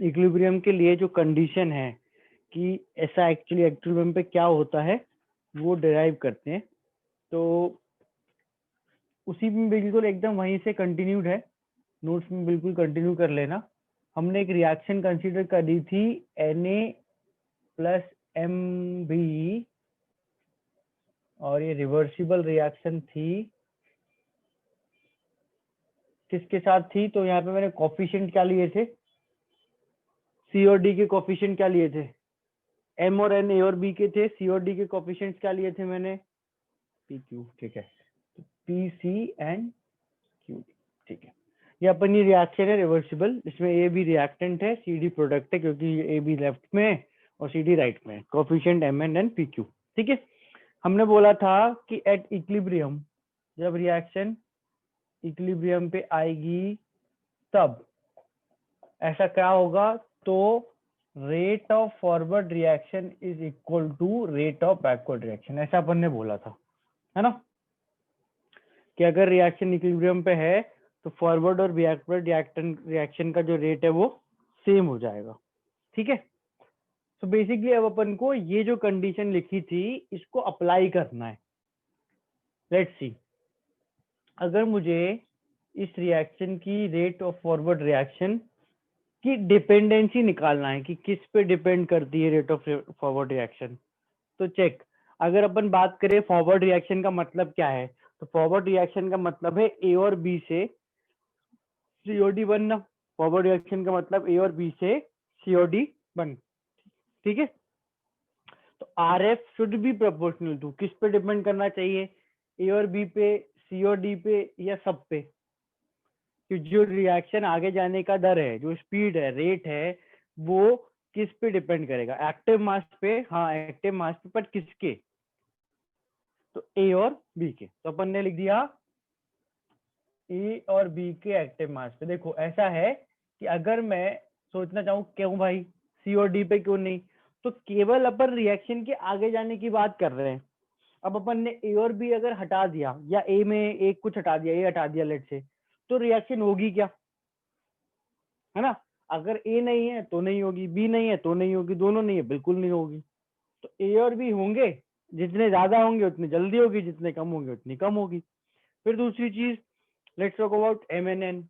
Equilibrium के लिए जो कंडीशन है कि ऐसा एक्चुअली इक्विलिब्रियम पे क्या होता है वो डिराइव करते हैं। तो उसी में बिल्कुल एकदम वहीं से कंटिन्यूड है, नोट्स में बिल्कुल कंटिन्यू कर लेना। हमने एक रिएक्शन कंसीडर करी थी Na+Mb और ये रिवर्सिबल रिएक्शन थी, किसके साथ थी? तो यहाँ पे मैंने कोफिशिएंट क्या लिए थे, सी और डी के कोफिशिएंट क्या लिए थे, एम और एन ए और बी के थे, सी और डी के कोफिशिएंट्स क्या लिए थे मैंने, पी क्यू, ठीक है, पी सी एंड क्यू, ठीक है। ये अपन ये रिएक्शन है रिवर्सिबल, इसमें ए बी रिएक्टेंट है, सी डी प्रोडक्ट है क्योंकि ए बी लेफ्ट में है और सी डी राइट में है, coefficient m n and p q, ठीक है। हमने बोला था कि एट इक्विलिब्रियम, जब रिएक्शन इक्विलिब्रियम पे आएगी तब ऐसा क्या होगा, तो rate of forward reaction is equal to rate of backward reaction, ऐसा अपन ने बोला था, है ना, कि अगर रिएक्शन इक्विलिब्रियम पे है तो फॉरवर्ड और बैकवर्ड रिएक्शन का जो रेट है वो सेम हो जाएगा, ठीक है। तो बेसिकली अब अपन को ये जो कंडीशन लिखी थी इसको अप्लाई करना है। लेट्स सी, अगर मुझे इस रिएक्शन की रेट ऑफ फॉरवर्ड रिएक्शन की डिपेंडेंसी निकालना है कि किस पे डिपेंड करती है रेट ऑफ फॉरवर्ड रिएक्शन, तो चेक, अगर अपन बात करें फॉरवर्ड रिएक्शन का मतलब क्या है, तो फॉरवर्ड रिएक्शन का मतलब है ए और बी से सीओडी बनना। फॉरवर्ड रिएक्शन का मतलब ए और बी से सीओडी बन, ठीक है। तो r f should be proportional to, किस पे डिपेंड करना चाहिए, ए और बी पे, सी और डी पे, या सब पे? कि जो रिएक्शन आगे जाने का दर है, जो स्पीड है, रेट है, वो किस पे डिपेंड करेगा, एक्टिव मास पे, हाँ एक्टिव मास पे, पर किसके, तो ए और बी के। तो अपन ने लिख दिया ए और बी के एक्टिव मास पे। देखो ऐसा है कि अगर मैं सोचना चाहूँ क्यों भाई सी और डी पे क्यों नहीं, तो केवल अपन रिएक्शन के आगे जाने की बात कर रहे हैं। अब अपन ने ए और बी अगर हटा दिया, या ए में एक कुछ हटा दिया, ए हटा दिया लेट से, तो रिएक्शन होगी क्या, है ना। अगर ए नहीं है तो नहीं होगी, बी नहीं है तो नहीं होगी, दोनों नहीं है बिल्कुल नहीं होगी। तो ए और बी होंगे, जितने ज्यादा होंगे उतनी जल्दी होगी, जितने कम होंगे उतनी कम होगी। फिर दूसरी चीज, let's talk about M N N.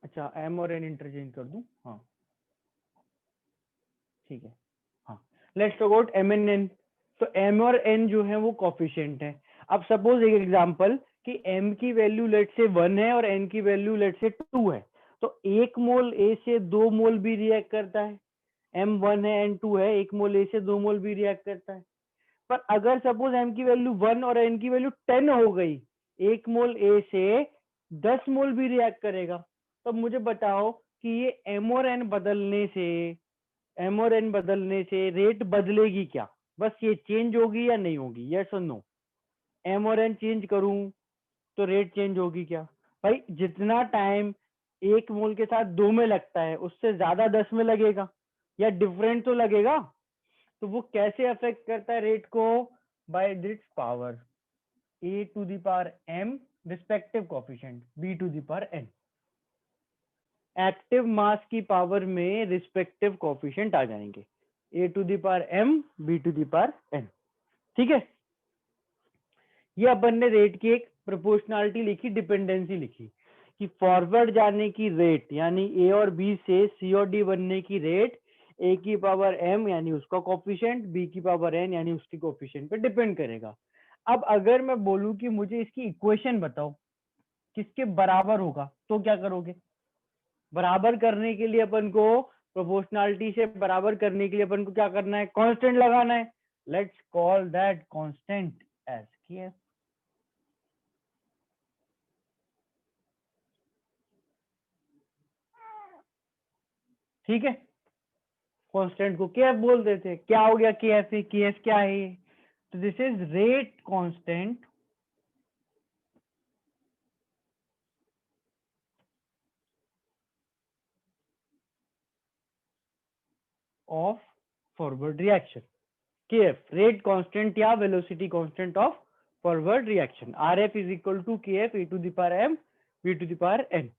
अच्छा एम और एन इंटरचेंज कर दूं, हाँ ठीक है, हाँ let's talk about M N N. तो एम और एन जो है वो कोफिशिएंट है। अब सपोज एक एग्जांपल कि m की वैल्यू लेट से 1 है और n की वैल्यू लेट से 2 है, तो 1 मोल a से 2 मोल भी रिएक्ट करता है, m1 है n2 है, 1 मोल a से 2 मोल भी रिएक्ट करता है। पर अगर सपोज m की वैल्यू 1 और n की वैल्यू 10 हो गई, 1 मोल a से 10 मोल भी रिएक्ट करेगा। तब मुझे बताओ कि ये m और n बदलने से रेट बदलेगी क्या, बस ये चेंज होगी या नहीं होगी, यस और नो। m और n चेंज करूं तो रेट चेंज होगी क्या? भाई जितना टाइम 1 मोल के साथ 2 में लगता है उससे ज्यादा 10 में लगेगा, या डिफरेंट तो लगेगा। तो वो कैसे अफेक्ट करता है रेट को, by this power a to the power m respective coefficient b to the power n, active mass की पावर में रिस्पेक्टिव कोफिशिएंट आ जाएंगे, a to the power m b to the power n, ठीक है। ये अपन ने rate की एक प्रोपोर्शनलिटी लिखी, डिपेंडेंसी लिखी कि फॉरवर्ड जाने की रेट यानी ए और बी से सी और डी बनने की रेट ए की पावर एम यानी उसका कोफिशिएंट, बी की पावर एन यानी उसकी कोफिशिएंट पे डिपेंड करेगा। अब अगर मैं बोलूं कि मुझे इसकी इक्वेशन बताओ किसके बराबर होगा, तो क्या करोगे? बराबर करने के लिए अपन को, प्रोपोर्शनलिटी से बराबर करने के लिए अपन को क्या करना है, कांस्टेंट लगाना है। Let's call that constant as K. ठीक है, कांस्टेंट को के एफ बोलते थे। क्या हो गया के एफ? के एफ क्या है ये? तो this is rate constant of forward reaction. K F rate constant या velocity constant of forward reaction. R F is equal to K F A to the power M B to the power N.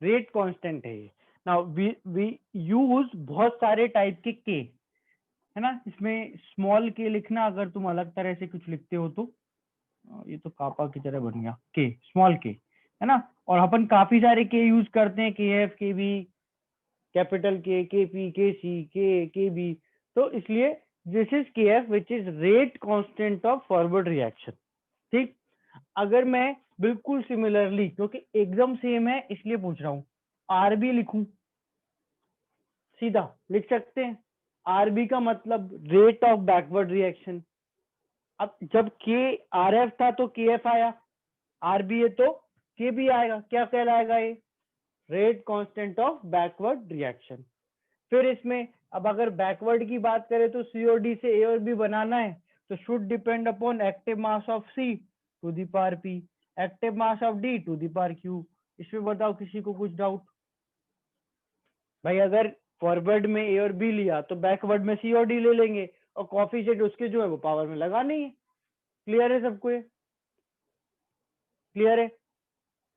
Rate constant है ये। Now we use बहुत सारे type के है ना, इसमें small के लिखना अगर तुम अलग तरह से कुछ लिखते हो तो ये तो कापा की तरह बन गया, के स्मॉल के है ना। और अपन काफी सारे के यूज करते हैं, के एफ, के बी, कैपिटल के पी, के सी, के बी। तो इसलिए दिस इज के F which is rate constant of forward reaction. ठीक, अगर मैं बिल्कुल सिमिलरली, क्योंकि एकदम सेम है इसलिए पूछ रहा हूं, आर बी लिखूं, सीधा लिख सकते हैं। आरबी का मतलब रेट ऑफ बैकवर्ड रिएक्शन। अब जब के आर एफ था तो के एफ आया, आरबी है तो के बी आएगा, क्या कहलाएगा ये, rate constant of backward reaction. फिर इसमें अब अगर बैकवर्ड की बात करें तो सीओडी से ए और बी बनाना है तो should depend upon active mass of C to the power P, active mass of D to the power Q. इसमें बताओ किसी को कुछ डाउट? भाई अगर फॉरवर्ड में ए और बी लिया तो बैकवर्ड में सी और डी ले लेंगे, और कॉफिशिएंट उसके जो है वो पावर में लगाने ही है। क्लियर है सबको? ये क्लियर है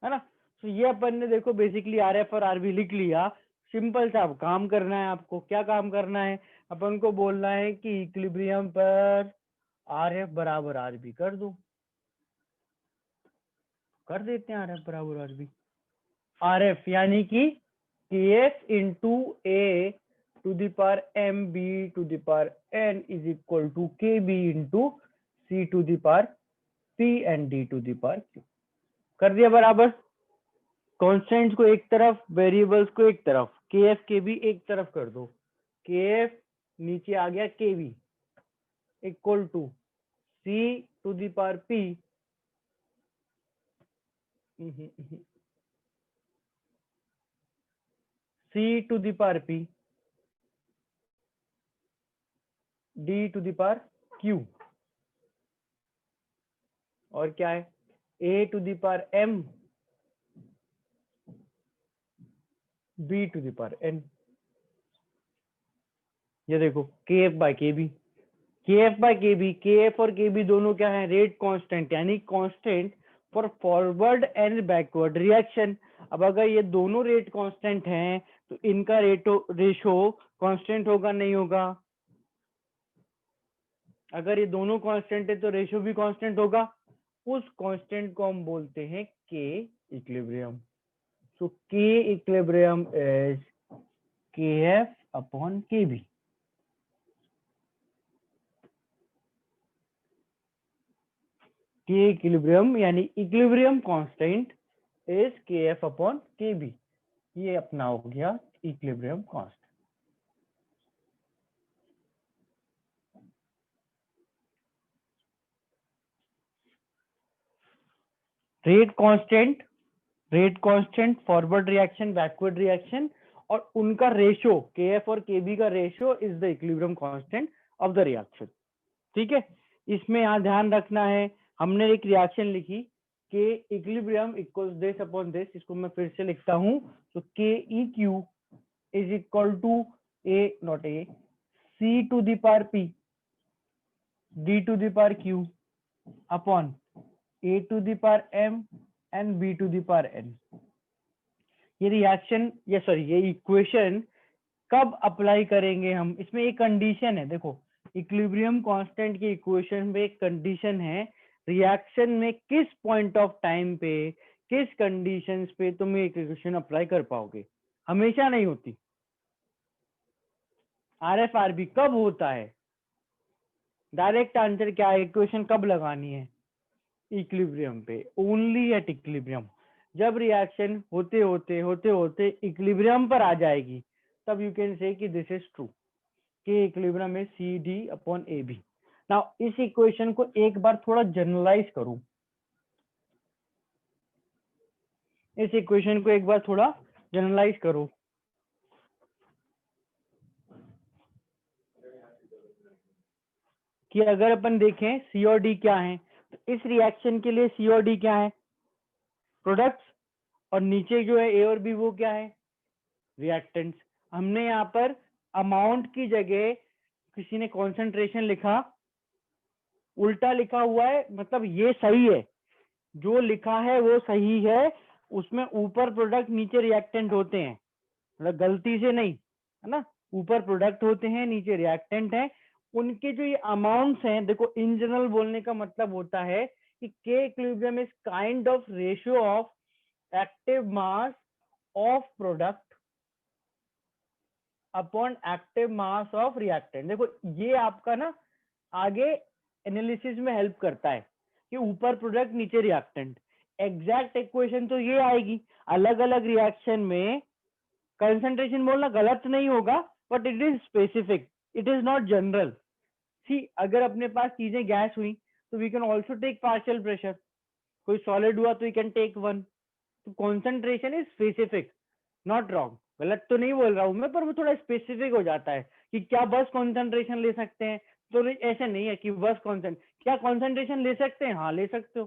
ना। तो ये अपन ने देखो बेसिकली आर एफ और आरबी लिख लिया। सिंपल सा अब काम करना है आपको। क्या काम करना है? अपन को बोलना है कि इक्विलिब्रियम पर आर एफ बराबर आरबी कर दो। कर देते हैं आर एफ बराबर आरबी। आर एफ यानी कि K F into A to the power M B to the power N is equal to K B into C to the power P and D to the power Q. कर दिया बराबर। Constants को एक तरफ, variables को एक तरफ, के एफ के बी एक तरफ कर दो। के एफ नीचे आ गया K B equal to C to the power P C to the power P D to the power Q. और क्या है? A to the power M B to the power N. ये देखो K F by K B, K F by K B, K F और K B दोनों क्या है? Rate constant, यानी constant for forward and backward reaction. अब अगर ये दोनों रेट कांस्टेंट हैं तो इनका रेशो कांस्टेंट होगा नहीं होगा? अगर ये दोनों कांस्टेंट है तो रेशो भी कांस्टेंट होगा। उस कांस्टेंट को हम बोलते हैं के इक्विलिब्रियम। सो के इक्विलिब्रियम इज के एफ अपॉन के बी। के इक्विलिब्रियम यानी इक्विलिब्रियम कांस्टेंट इज के एफ अपॉन के बी। ये अपना हो गया equilibrium constant. Rate constant forward reaction, backward reaction, और उनका रेशो के एफ और के बी का ratio is the equilibrium constant of the reaction. ठीक है, इसमें यहाँ ध्यान रखना है, हमने एक रिएक्शन लिखी K equilibrium equals this upon this. इसको मैं फिर से लिखता हूं, तो K E Q is equal to a not A C to the power P D to the power Q upon A to the power M and B to the power N. ये reaction, ये sorry, ये equation कब apply करेंगे हम? इसमें एक condition है, देखो इक्विलिब्रियम कांस्टेंट की इक्वेशन में एक कंडीशन है, रिएक्शन में किस पॉइंट ऑफ टाइम पे, किस कंडीशंस पे तुम ये इक्वेशन अप्लाई कर पाओगे। हमेशा नहीं होती। आर एफ आर बी कब होता है? डायरेक्ट आंसर क्या है, इक्वेशन कब लगानी है? इक्विलिब्रियम पे, ओनली एट इक्विलिब्रियम। जब रिएक्शन होते होते होते होते इक्विलिब्रियम पर आ जाएगी तब यू कैन से कि this is true, K equilibrium में C D upon A B. Now इस इक्वेशन को एक बार थोड़ा जनरलाइज करूं, इस इक्वेशन को एक बार थोड़ा जनरलाइज करो कि अगर अपन देखें सी और डी क्या है, तो इस रिएक्शन के लिए सी और डी क्या है? प्रोडक्ट्स, और नीचे जो है ए और बी वो क्या है? रिएक्टेंट्स। हमने यहाँ पर अमाउंट की जगह किसी ने कॉन्सेंट्रेशन लिखा, उल्टा लिखा हुआ है, मतलब ये सही है, जो लिखा है वो सही है, उसमें ऊपर प्रोडक्ट नीचे रिएक्टेंट होते हैं, मतलब गलती से नहीं, है ना, ऊपर प्रोडक्ट होते हैं नीचे रिएक्टेंट है, उनके जो ये अमाउंट्स हैं, देखो इन जनरल बोलने का मतलब होता है कि के equilibrium is kind of ratio of active mass of product upon active mass of reactant. देखो ये आपका ना आगे एनालिसिस में हेल्प करता है कि ऊपर प्रोडक्ट नीचे रिएक्टेंट, एग्जैक्ट इक्वेशन तो ये आएगी, अलग अलग रिएक्शन में कंसंट्रेशन बोलना गलत नहीं होगा, but it is specific, it is not general. See अगर अपने पास चीजें गैस हुई तो we can also take partial pressure, कोई सॉलिड हुआ तो यू कैन टेक वन। तो concentration is specific, not wrong, गलत तो नहीं बोल रहा हूं मैं, पर वो थोड़ा स्पेसिफिक हो जाता है कि क्या बस कॉन्सेंट्रेशन ले सकते हैं, तो ऐसा नहीं है कि बस क्या कॉन्सेंट्रेशन ले सकते हैं, हाँ ले सकते हो,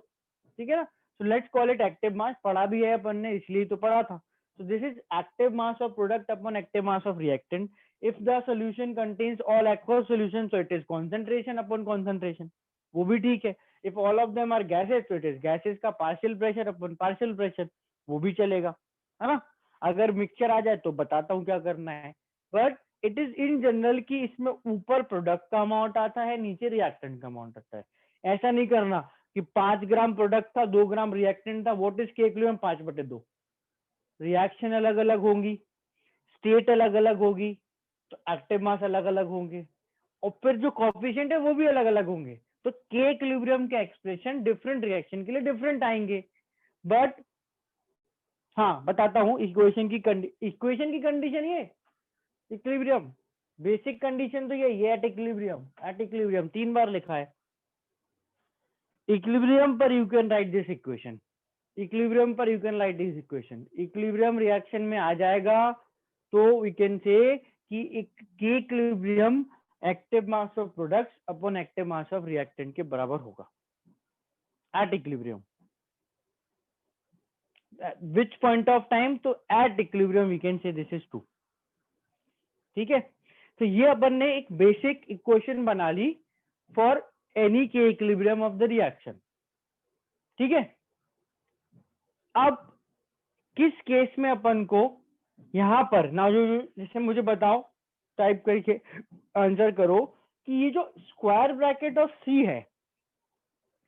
ठीक है ना। So let's call it active mass, पढ़ा भी है अपन ने इसलिए तो पढ़ा था। So this is active mass of product upon active mass of reactant. If the solution contains all aqueous solution, so it is concentration upon concentration. वो भी ठीक है। If all of them are gases, so it is gases का partial pressure upon partial pressure, वो भी चलेगा, है ना। अगर मिक्सचर आ जाए तो बताता हूँ क्या करना है, but it is in general कि इसमें ऊपर प्रोडक्ट का अमाउंट आता है, नीचे रिएक्टेंट का अमाउंट आता है। ऐसा नहीं करना कि 5 ग्राम प्रोडक्ट था 2 ग्राम रिएक्टेंट था, व्हाट इज के इक्विलिब्रियम 5/2, रिएक्शन अलग अलग होंगी, स्टेट अलग अलग होगी, तो एक्टिव मास अलग अलग होंगे, और फिर जो कॉफिशिएंट है वो भी अलग अलग होंगे, तो के इक्विलिब्रियम के एक्सप्रेशन डिफरेंट रिएक्शन के लिए डिफरेंट आएंगे। बट हाँ बताता हूँ, इक्वेशन की कंडीशन ये इक्विलिब्रियम, बेसिक कंडीशन तो ये एट इक्विलिब्रियम 3 बार लिखा है। इक्विलिब्रियम पर you can write this equation, equilibrium पर you can write this equation, equilibrium reaction में आ जाएगा तो वी कैन से कि equilibrium active mass of products upon active mass of reactant के बराबर होगा at equilibrium. Which point of time, तो at equilibrium we can say this is true, ठीक है। तो ये अपन ने एक बेसिक इक्वेशन बना ली फॉर एनी के इक्विलिब्रियम ऑफ द रिएक्शन, ठीक है। अब किस केस में अपन को यहां पर ना जो जैसे मुझे बताओ, टाइप करके आंसर करो कि ये जो स्क्वायर ब्रैकेट ऑफ सी है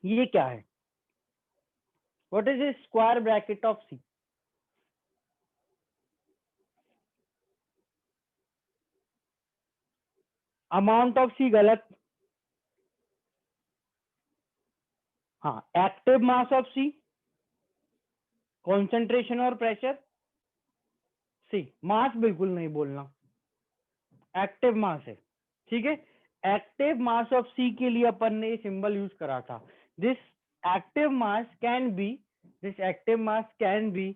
ये क्या है, what is A square bracket of C. Amount of C गलत, हाँ active mass of C, concentration और प्रेशर, सी मास बिल्कुल नहीं बोलना, एक्टिव मास है, ठीक है। एक्टिव मास ऑफ सी के लिए अपन ने सिंबल यूज करा था, this active mass can be, this active mass can be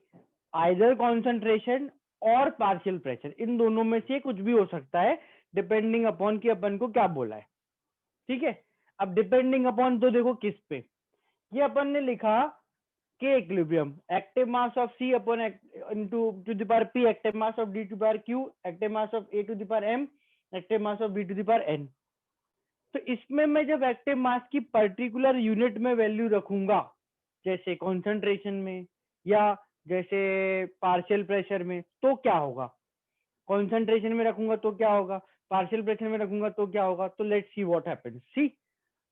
either concentration और पार्शियल प्रेशर, इन दोनों में से कुछ भी हो सकता है डिपेंडिंग अपॉन कि अपन को क्या बोला है, ठीक है। अब डिपेंडिंग अपॉन तो देखो किस पे, ये अपन ने लिखा K equilibrium active mass of C upon into to the power P active mass of D to the power Q active mass of A to the power M active mass of B to the power N. तो इसमें मैं जब active mass की particular unit में value रखूंगा, जैसे concentration में या जैसे पार्शियल प्रेशर में, तो क्या होगा, कॉन्सेंट्रेशन में रखूंगा तो क्या होगा, पार्शियल प्रेशर में रखूंगा तो क्या होगा, तो लेट्स सी व्हाट हैपेंस। सी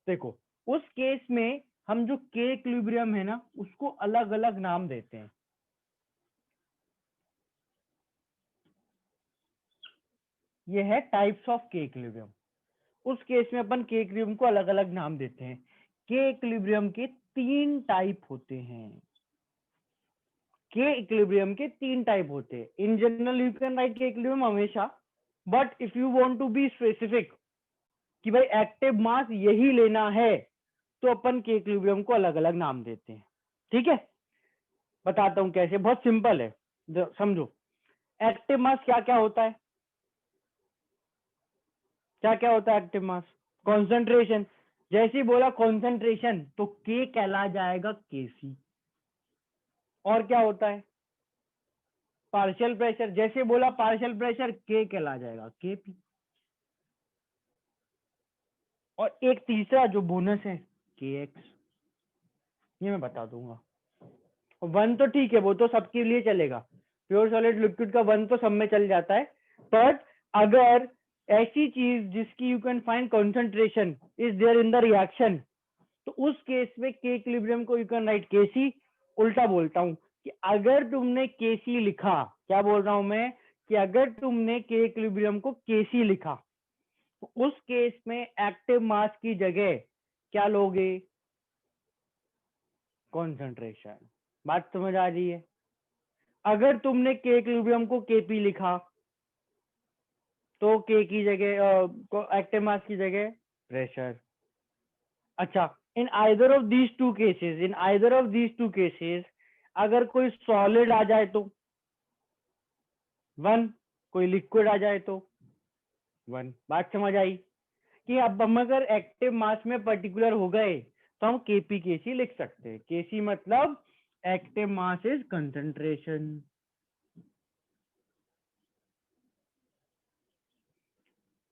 देखो उस केस में हम जो के इक्विलिब्रियम है ना उसको अलग अलग नाम देते हैं, ये है टाइप्स ऑफ के इक्विलिब्रियम। उस केस में अपन के इक्विलिब्रियम को अलग अलग नाम देते हैं। के इक्विलिब्रियम के 3 टाइप होते हैं, के इक्विलिब्रियम के 3 टाइप होते हैं। In general you can write K equilibrium हमेशा, but if you want to be specific कि भाई एक्टिव मास यही लेना है तो अपन के इक्विलिब्रियम को अलग अलग नाम देते हैं, ठीक है। बताता हूं कैसे, बहुत सिंपल है, समझो। एक्टिव मास क्या क्या होता है, क्या क्या होता है एक्टिव मास, कॉन्सेंट्रेशन, जैसे ही बोला कॉन्सेंट्रेशन तो के कहला जाएगा केसी, और क्या होता है पार्शियल प्रेशर, जैसे बोला पार्शियल प्रेशर के कहला जाएगा केपी, और एक तीसरा जो बोनस है के एक्स, ये मैं बता दूंगा। वन तो ठीक है, वो तो सबके लिए चलेगा, प्योर सॉलिड लिक्विड का वन तो सब में चल जाता है। बट अगर ऐसी चीज जिसकी you can find concentration is there in the reaction, तो उस केस में के इक्विलिब्रियम को यू कैन राइट केसी। उल्टा बोलता हूं कि अगर तुमने केसी लिखा, क्या बोल रहा हूं मैं, कि अगर तुमने के इक्विलिब्रियम को केसी लिखा, तो उस केस में एक्टिव मास की जगह क्या लोगे, कॉन्सेंट्रेशन। बात समझ आ रही है? अगर तुमने के इक्विलिब्रियम को केपी लिखा, तो के की जगह एक्टिव मास की जगह प्रेशर। अच्छा, in either of these two cases, in either of these two cases, अगर कोई सॉलिड आ जाए तो वन, कोई लिक्विड आ जाए तो वन। बात समझ आई? कि अब हम अगर एक्टिव मास में पर्टिकुलर हो गए तो हम केपी केसी लिख सकते हैं। केसी मतलब active mass is concentration.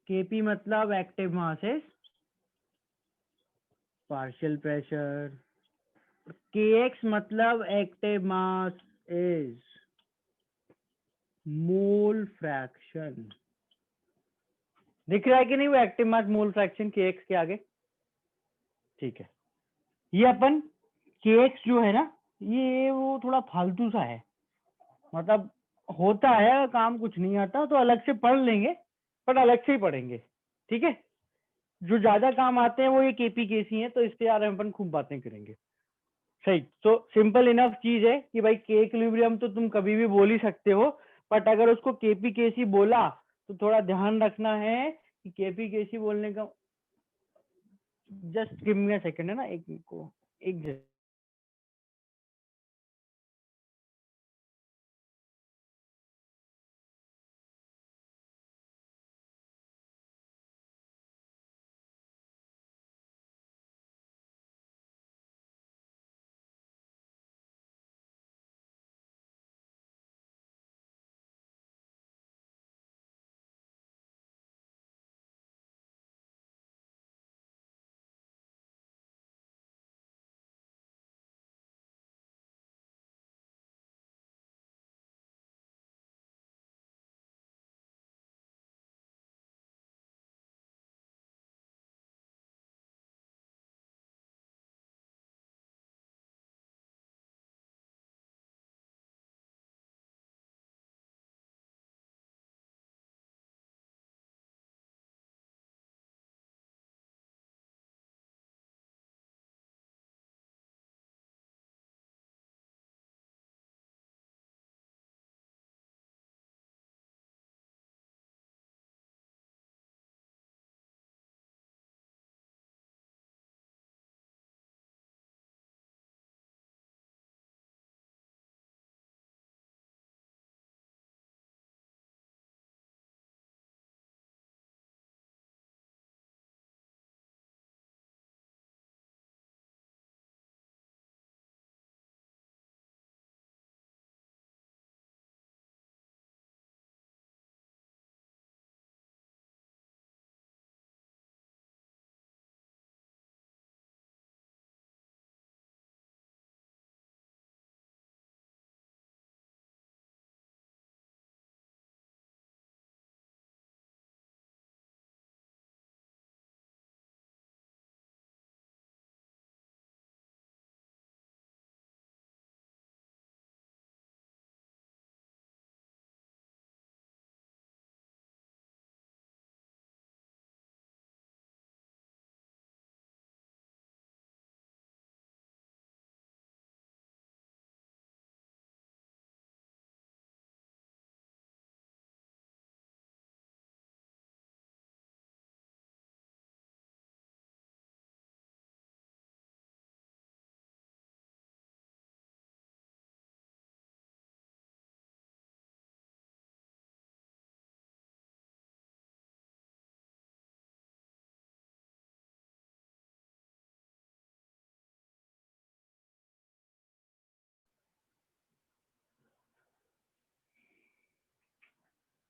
KP मतलब active mass is partial pressure. KX मतलब active mass is mole fraction. दिख रहा है कि नहीं वो active mass mole fraction KX के आगे? ठीक है। ये अपन केएक्स जो है ना, ये वो थोड़ा फालतू सा है, मतलब होता है काम, कुछ नहीं आता तो अलग से पढ़ लेंगे, पर अलग से ही पढ़ेंगे। ठीक है, जो ज्यादा काम आते हैं वो ये केपी केसी हैं, तो इसके बारे में अपन खूब बातें करेंगे। सही। तो सिंपल इनफ चीज है कि भाई के इक्विलिब्रियम तो तुम कभी भी बोल ही सकते हो, बट अगर उसको केपी केसी बोला तो थोड़ा ध्यान रखना है कि केपी केसी बोलने का, just give me a second, है ना, एक को एक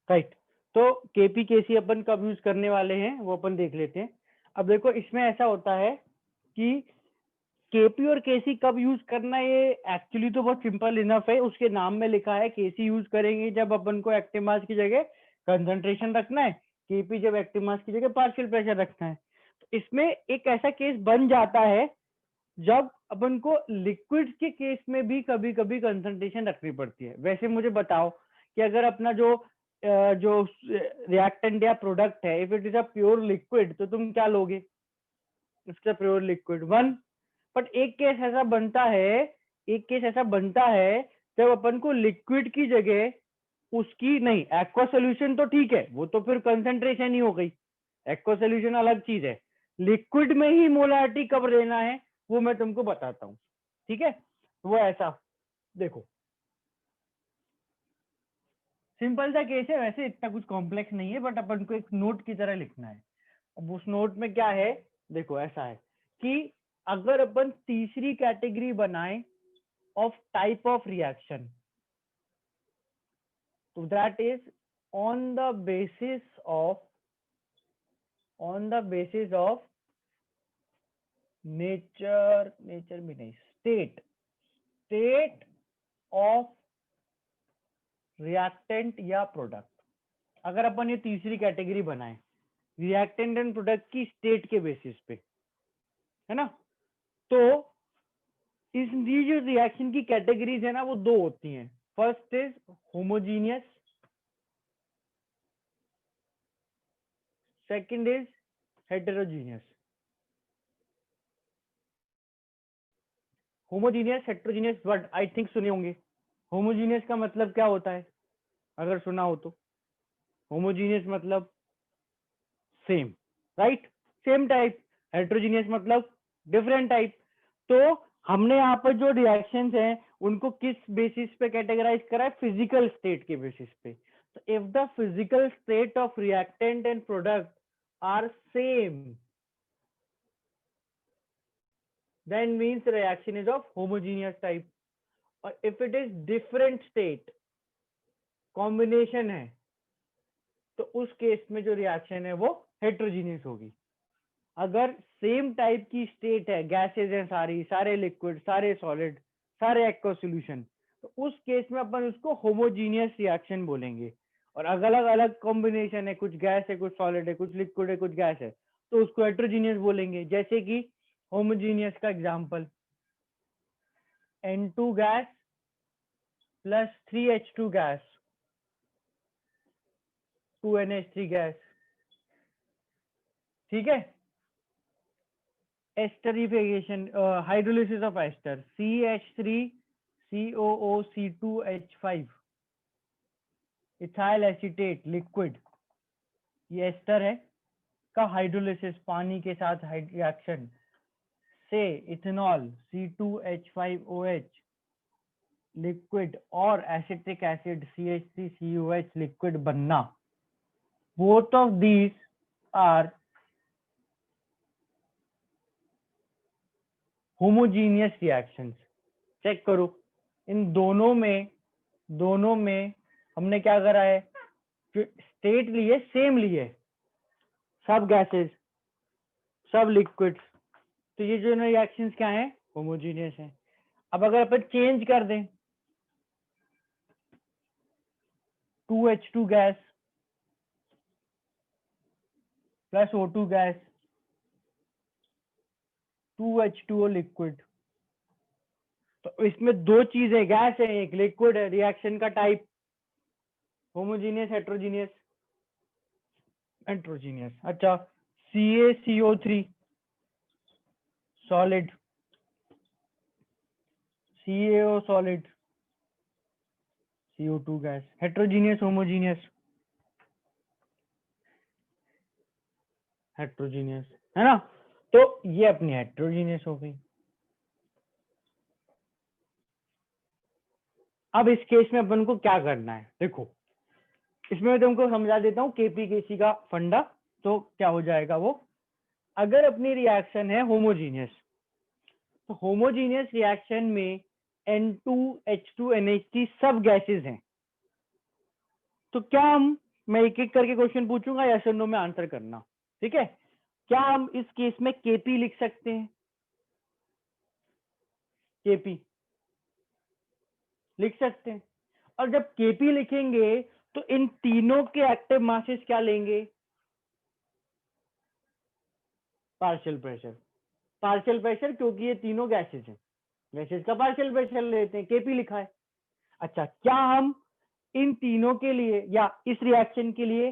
राइट। तो केपी केसी अपन कब यूज करने वाले हैं वो अपन देख लेते हैं। अब देखो इसमें ऐसा होता है कि केपी और केसी कब यूज करना है ये एक्चुअली तो बहुत सिंपल इनफ है, उसके नाम में लिखा है केसी यूज करेंगे जब अपन को एक्टिव मास की जगह कंसंट्रेशन रखना है, केपी जब एक्टिव मास की जगह पार्शियल प्रेशर रखना है। तो इसमें एक ऐसा केस बन जाता है जब अपन को लिक्विड के केस में भी कभी कभी कंसंट्रेशन रखनी पड़ती है। वैसे मुझे बताओ कि अगर अपना जो रिएक्टेंट या प्रोडक्ट है, if it is a pure liquid, तो तुम क्या लोगे? इसका प्योर लिक्विड 1। बट एक केस ऐसा बनता है, एक केस ऐसा बनता है जब अपन को लिक्विड की जगह उसकी नहीं, एक्वा सोल्यूशन तो ठीक है, वो तो फिर कंसंट्रेशन ही हो गई, एक्वा सोल्यूशन अलग चीज है। लिक्विड में ही मोलारिटी कब लेना है वो मैं तुमको बताता हूँ, ठीक है? वो ऐसा देखो, सिंपल सा केस है, वैसे इतना कुछ कॉम्प्लेक्स नहीं है, बट अपन को एक नोट की तरह लिखना है। अब उस नोट में क्या है, देखो ऐसा है कि अगर अपन तीसरी कैटेगरी बनाए ऑफ टाइप ऑफ रिएक्शन, तो that is on the basis of nature भी नहीं, स्टेट ऑफ रिएक्टेंट या प्रोडक्ट। अगर अपन ये तीसरी कैटेगरी बनाए रिएक्टेंट एंड प्रोडक्ट की स्टेट के बेसिस पे, है ना, तो ये जो रिएक्शन की कैटेगरीज है ना वो दो होती हैं। First is homogeneous, second is heterogeneous. Homogeneous heterogeneous word I think सुने होंगे। होमोजीनियस का मतलब क्या होता है अगर सुना हो तो? होमोजीनियस मतलब same, right, same type. Heterogeneous मतलब डिफरेंट टाइप। तो हमने यहाँ पर जो रिएक्शंस हैं उनको किस बेसिस पे कैटेगराइज करा है? फिजिकल स्टेट के बेसिस पे। तो if the physical state of reactant and product are same, then means reaction is of homogeneous type. और if it is different state, combination है, तो उस केस में जो रिएक्शन है वो हेटेरोजीनियस होगी। अगर सेम टाइप की स्टेट है, गैसेज हैं सारी, सारे लिक्विड, सारे सॉलिड, सारे एक्वा सॉल्यूशन, तो उस केस में अपन उसको होमोजीनियस रिएक्शन बोलेंगे। और अगर अलग अलग कॉम्बिनेशन है, कुछ गैस है, कुछ सॉलिड है, कुछ लिक्विड है, कुछ गैस है, तो उसको हेटेरोजीनियस बोलेंगे। जैसे कि होमोजीनियस का example N2 gas plus 3H2 gas 2NH3 gas, ठीक है। Esterification, hydrolysis of ester, CH3COOC2H5, ethyl acetate liquid, ये एस्टर है, का हाइड्रोलिसिस पानी के साथ रिएक्शन से इथेनॉल C2H5OH लिक्विड और एसिटिक एसिड CH3COH लिक्विड बनना, both of these are homogeneous reactions. Check करो, इन दोनों में हमने क्या करा है? स्टेट लिए सेम लिए, सब गैसेस, सब लिक्विड्स, तो ये जो रिएक्शंस क्या है? होमोजीनियस है। अब अगर अपन चेंज कर दें 2H2 gas plus O2 gas 2H2O liquid, तो इसमें दो चीजें, गैस है एक लिक्विड है, रिएक्शन का टाइप होमोजीनियस हेटेरोजीनियस? हेटेरोजीनियस। अच्छा, CaCO3 solid, CaO solid, CO2 gas, heterogeneous homogeneous? Heterogeneous, है ना। तो ये अपनी हेटेरोजीनियस हो गई। अब इस केस में अपन को क्या करना है? देखो, इसमें मैं तुमको समझा देता हूँ केपीकेसी का फंडा। तो क्या हो जाएगा वो, अगर अपनी रिएक्शन है होमोजीनियस, तो होमोजीनियस रिएक्शन में N2H2NH3 सब गैसेस हैं। तो क्या हम, मैं एक एक करके क्वेश्चन पूछूंगा, यस और नो में आंसर करना, ठीक है? क्या हम इस केस में केपी लिख सकते हैं? केपी लिख सकते हैं। और जब केपी लिखेंगे तो इन तीनों के एक्टिव मासेस क्या लेंगे? Partial pressure. पार्शियल प्रेशर क्योंकि ये तीनों गैसेस हैं, गैसेस का पार्शियल प्रेशर लेते हैं, केपी लिखा है। अच्छा, क्या हम इन तीनों के लिए या इस रिएक्शन के लिए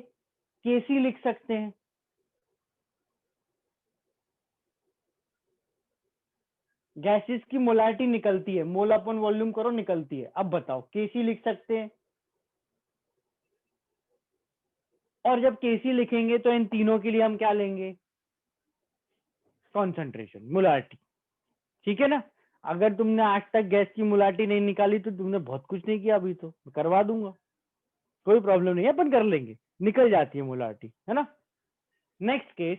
केसी लिख सकते हैं? गैसेस की मोलारिटी निकलती है, मोल अपन वॉल्यूम करो निकलती है। अब बताओ केसी लिख सकते हैं? और जब केसी लिखेंगे तो इन तीनों के लिए हम क्या लेंगे? Concentration, molarity. ठीक है ना? अगर तुमने आज तक गैस की मोलारिटी नहीं निकाली तो तुमने बहुत कुछ नहीं किया, अभी तो करवा दूंगा, कोई प्रॉब्लम नहीं है, अपन कर लेंगे, निकल जाती है मोलारिटी, है ना? नेक्स्ट केस,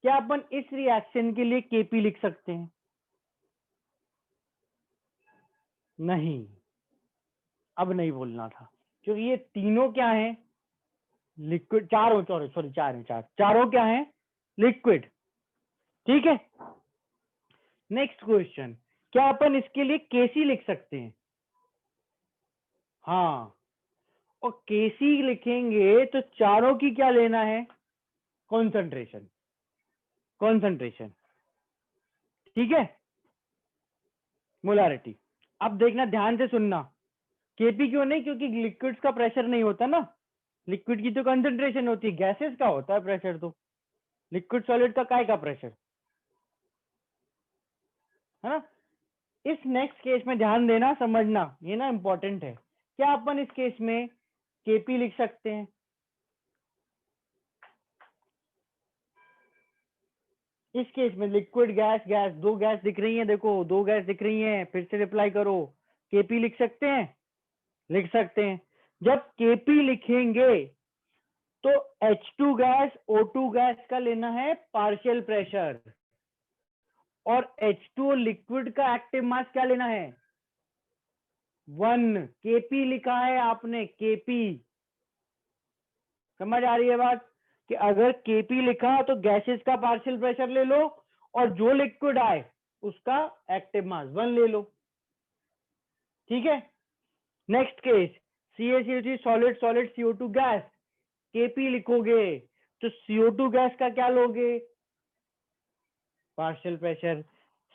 क्या अपन इस रिएक्शन के लिए केपी लिख सकते हैं? नहीं, अब नहीं बोलना था, क्योंकि ये तीनों क्या है? लिक्विड। चारों, सॉरी चार हैं, चारों क्या है? लिक्विड। ठीक है। नेक्स्ट क्वेश्चन, क्या अपन इसके लिए केसी लिख सकते हैं? हाँ, और केसी लिखेंगे तो चारों की क्या लेना है? कॉन्सेंट्रेशन। कॉन्सेंट्रेशन, ठीक है, मोलारिटी। अब देखना, ध्यान से सुनना, केपी क्यों नहीं? क्योंकि लिक्विड्स का प्रेशर नहीं होता ना, लिक्विड की तो कंसंट्रेशन होती है, गैसेस का होता है प्रेशर, तो लिक्विड सॉलिड का काय का प्रेशर, है ना? इस नेक्स्ट केस में ध्यान देना, समझना, ये ना इंपॉर्टेंट है। क्या अपन इस केस में केपी लिख सकते हैं? इस केस में लिक्विड, गैस, गैस, दो गैस दिख रही हैं, देखो दो गैस दिख रही हैं, फिर से रिप्लाई करो। केपी लिख सकते हैं? लिख सकते हैं। जब केपी लिखेंगे तो H2 गैस, O2 गैस का लेना है पार्शियल प्रेशर, और H2O लिक्विड का एक्टिव मास क्या लेना है? 1। केपी लिखा है आपने, केपी। समझ आ रही है बात? कि अगर केपी लिखा तो गैसेस का पार्शियल प्रेशर ले लो, और जो लिक्विड आए उसका एक्टिव मास 1 ले लो। ठीक है। Next case, CaCO3 solid, solid CO2 gas, KP लिखोगे तो CO2 गैस का क्या लोगे? Partial pressure.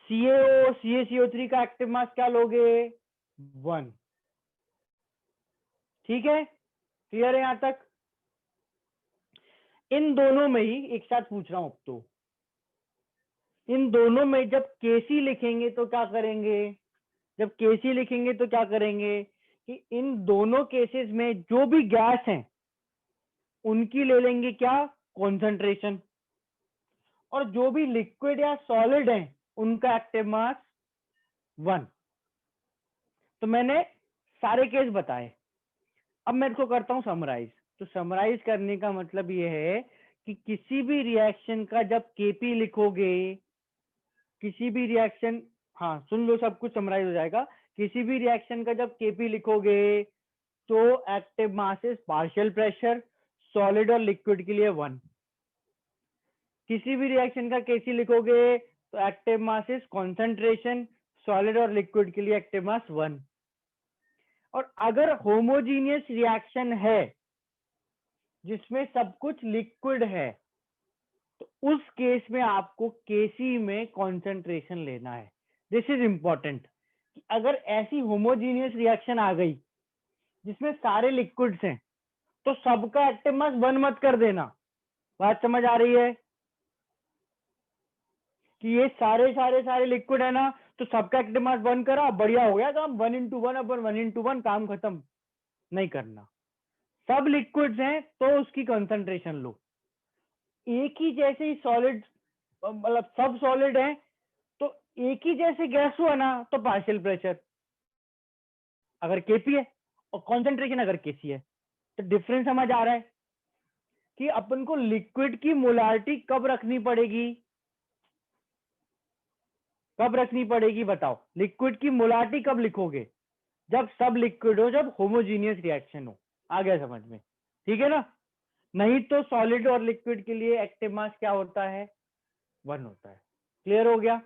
CaO, CaCO3 का एक्टिव मास क्या लोगे? 1। ठीक है, क्लियर है यहां तक? इन दोनों में ही एक साथ पूछ रहा हूं अब तो, इन दोनों में जब केसी लिखेंगे तो क्या करेंगे? जब केसी लिखेंगे तो क्या करेंगे कि इन दोनों केसेस में जो भी गैस हैं उनकी ले लेंगे क्या? कॉन्सेंट्रेशन। और जो भी लिक्विड या सॉलिड है उनका एक्टिव मास 1। तो मैंने सारे केस बताए, अब मैं इसको करता हूं समराइज। तो समराइज करने का मतलब ये है कि किसी भी रिएक्शन का जब केपी लिखोगे, किसी भी रिएक्शन, हाँ सुन लो, सब कुछ समराइज हो जाएगा। किसी भी रिएक्शन का जब केपी लिखोगे तो active mass is partial pressure, solid और लिक्विड के लिए 1। किसी भी रिएक्शन का केसी लिखोगे तो active mass is concentration, solid और लिक्विड के लिए एक्टिव मास 1। और अगर होमोजीनियस रिएक्शन है जिसमें सब कुछ लिक्विड है तो उस केस में आपको केसी में कॉन्सेंट्रेशन लेना है। This is important. अगर ऐसी होमोजीनियस रिएक्शन आ गई जिसमें सारे लिक्विड्स हैं तो सबका एक्टिव मास 1 मत कर देना। बात समझ आ रही है? कि ये सारे सारे सारे लिक्विड है ना, तो सबका एक्टिव मास 1 करा, बढ़िया हो गया काम, 1:1 अपन 1:1 काम खत्म। नहीं करना। सब लिक्विड्स हैं तो उसकी कंसंट्रेशन लो। एक ही जैसे ही सॉलिड, मतलब सब सॉलिड है तो एक ही जैसे गैस हुआ ना तो पार्शियल प्रेशर अगर केपी है और कॉन्सेंट्रेशन अगर केसी है। तो डिफरेंस समझ आ रहा है कि अपन को लिक्विड की मोलारिटी कब रखनी पड़ेगी? कब रखनी पड़ेगी बताओ? लिक्विड की मोलारिटी कब लिखोगे? जब सब लिक्विड हो, जब होमोजीनियस रिएक्शन हो। आ गया समझ में? ठीक है ना? नहीं तो सॉलिड और लिक्विड के लिए एक्टिव मास क्या होता है? 1 होता है। क्लियर हो गया?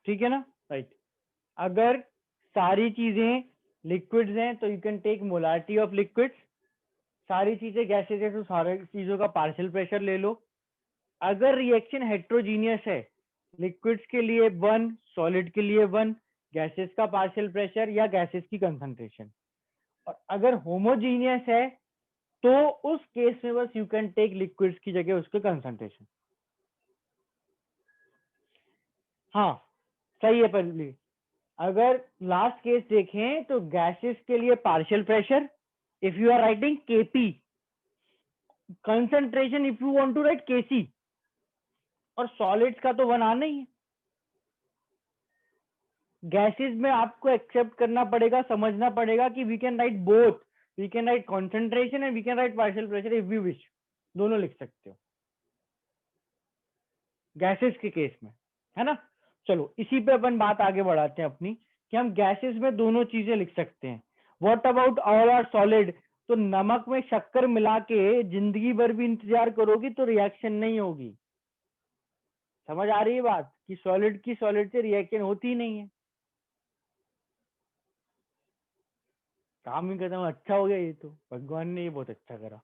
ठीक है ना, राइट। अगर सारी चीजें लिक्विड्स हैं तो you can take molarity of liquids, सारी चीजें गैसेज है तो सारी चीजों का पार्शियल प्रेशर ले लो। अगर रिएक्शन हेट्रोजीनियस है, लिक्विड्स के लिए 1, सॉलिड के लिए 1, गैसेस का पार्शियल प्रेशर या गैसेस की कंसंट्रेशन। और अगर होमोजीनियस है तो उस केस में बस यू कैन टेक लिक्विड्स की जगह उसके कंसंट्रेशन। हाँ सही है पहले। अगर लास्ट केस देखें तो गैसेस के लिए partial pressure, if you are writing KP, concentration if you want to write KC, और सॉलिड्स का तो 1 आना ही है। गैसेस में आपको एक्सेप्ट करना पड़ेगा, समझना पड़ेगा कि we can write both, we can write concentration and we can write partial pressure if we wish, दोनों लिख सकते हो गैसेस के केस में, है ना। चलो इसी पे अपन बात आगे बढ़ाते हैं अपनी, कि हम गैसेस में दोनों चीजें लिख सकते हैं। What about all are solid, तो नमक में शक्कर मिला के जिंदगी भर भी इंतजार करोगी तो रिएक्शन नहीं होगी। समझ आ रही है बात, कि सॉलिड की सॉलिड से रिएक्शन होती ही नहीं है, काम ही खत्म। अच्छा हो गया, ये तो भगवान ने ये बहुत अच्छा करा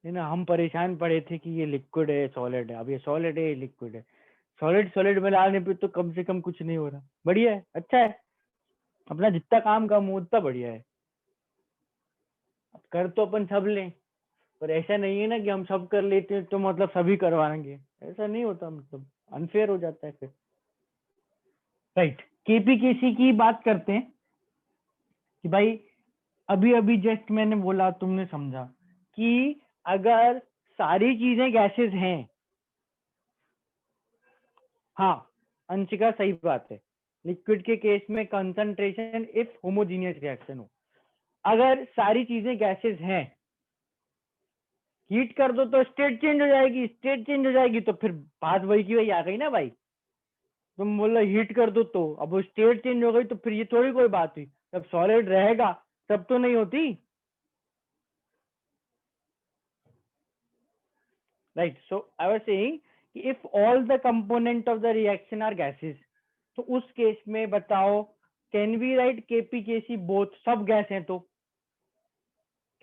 है ना। हम परेशान पड़े थे कि ये लिक्विड है सॉलिड है, अब ये सॉलिड है ये लिक्विड है, सॉलिड सॉलिड में डालने पे तो कम से कम कुछ नहीं हो रहा। बढ़िया है, अच्छा है, अपना जितना काम कम हो उतना बढ़िया है। अब कर तो अपन सब लें, पर ऐसा नहीं है ना कि हम सब कर लेते हैं तो मतलब सभी करवाएंगे, ऐसा नहीं होता, मतलब अनफेयर हो जाता है फिर, राइट। केपीकेसी की बात करते हैं कि भाई अभी अभी जस्ट मैंने बोला, तुमने समझा कि अगर सारी चीजें गैसेस हैं, हाँ अंशिका सही बात है, लिक्विड के केस में कंसंट्रेशन इफ होमोजीनियस रिएक्शन हो, अगर सारी चीजें गैसेस हैं, हीट कर दो तो स्टेट चेंज हो जाएगी, स्टेट चेंज हो जाएगी तो फिर बात वही की वही आ गई ना भाई। तुम बोलो हीट कर दो तो अब वो स्टेट चेंज हो गई, तो फिर ये थोड़ी कोई बात हुई, जब सॉलिड रहेगा तब तो नहीं होती, right. So I was saying कि if all the component of the reaction are gases, तो उस केस में बताओ can we write KP KC both, सब गैस हैं तो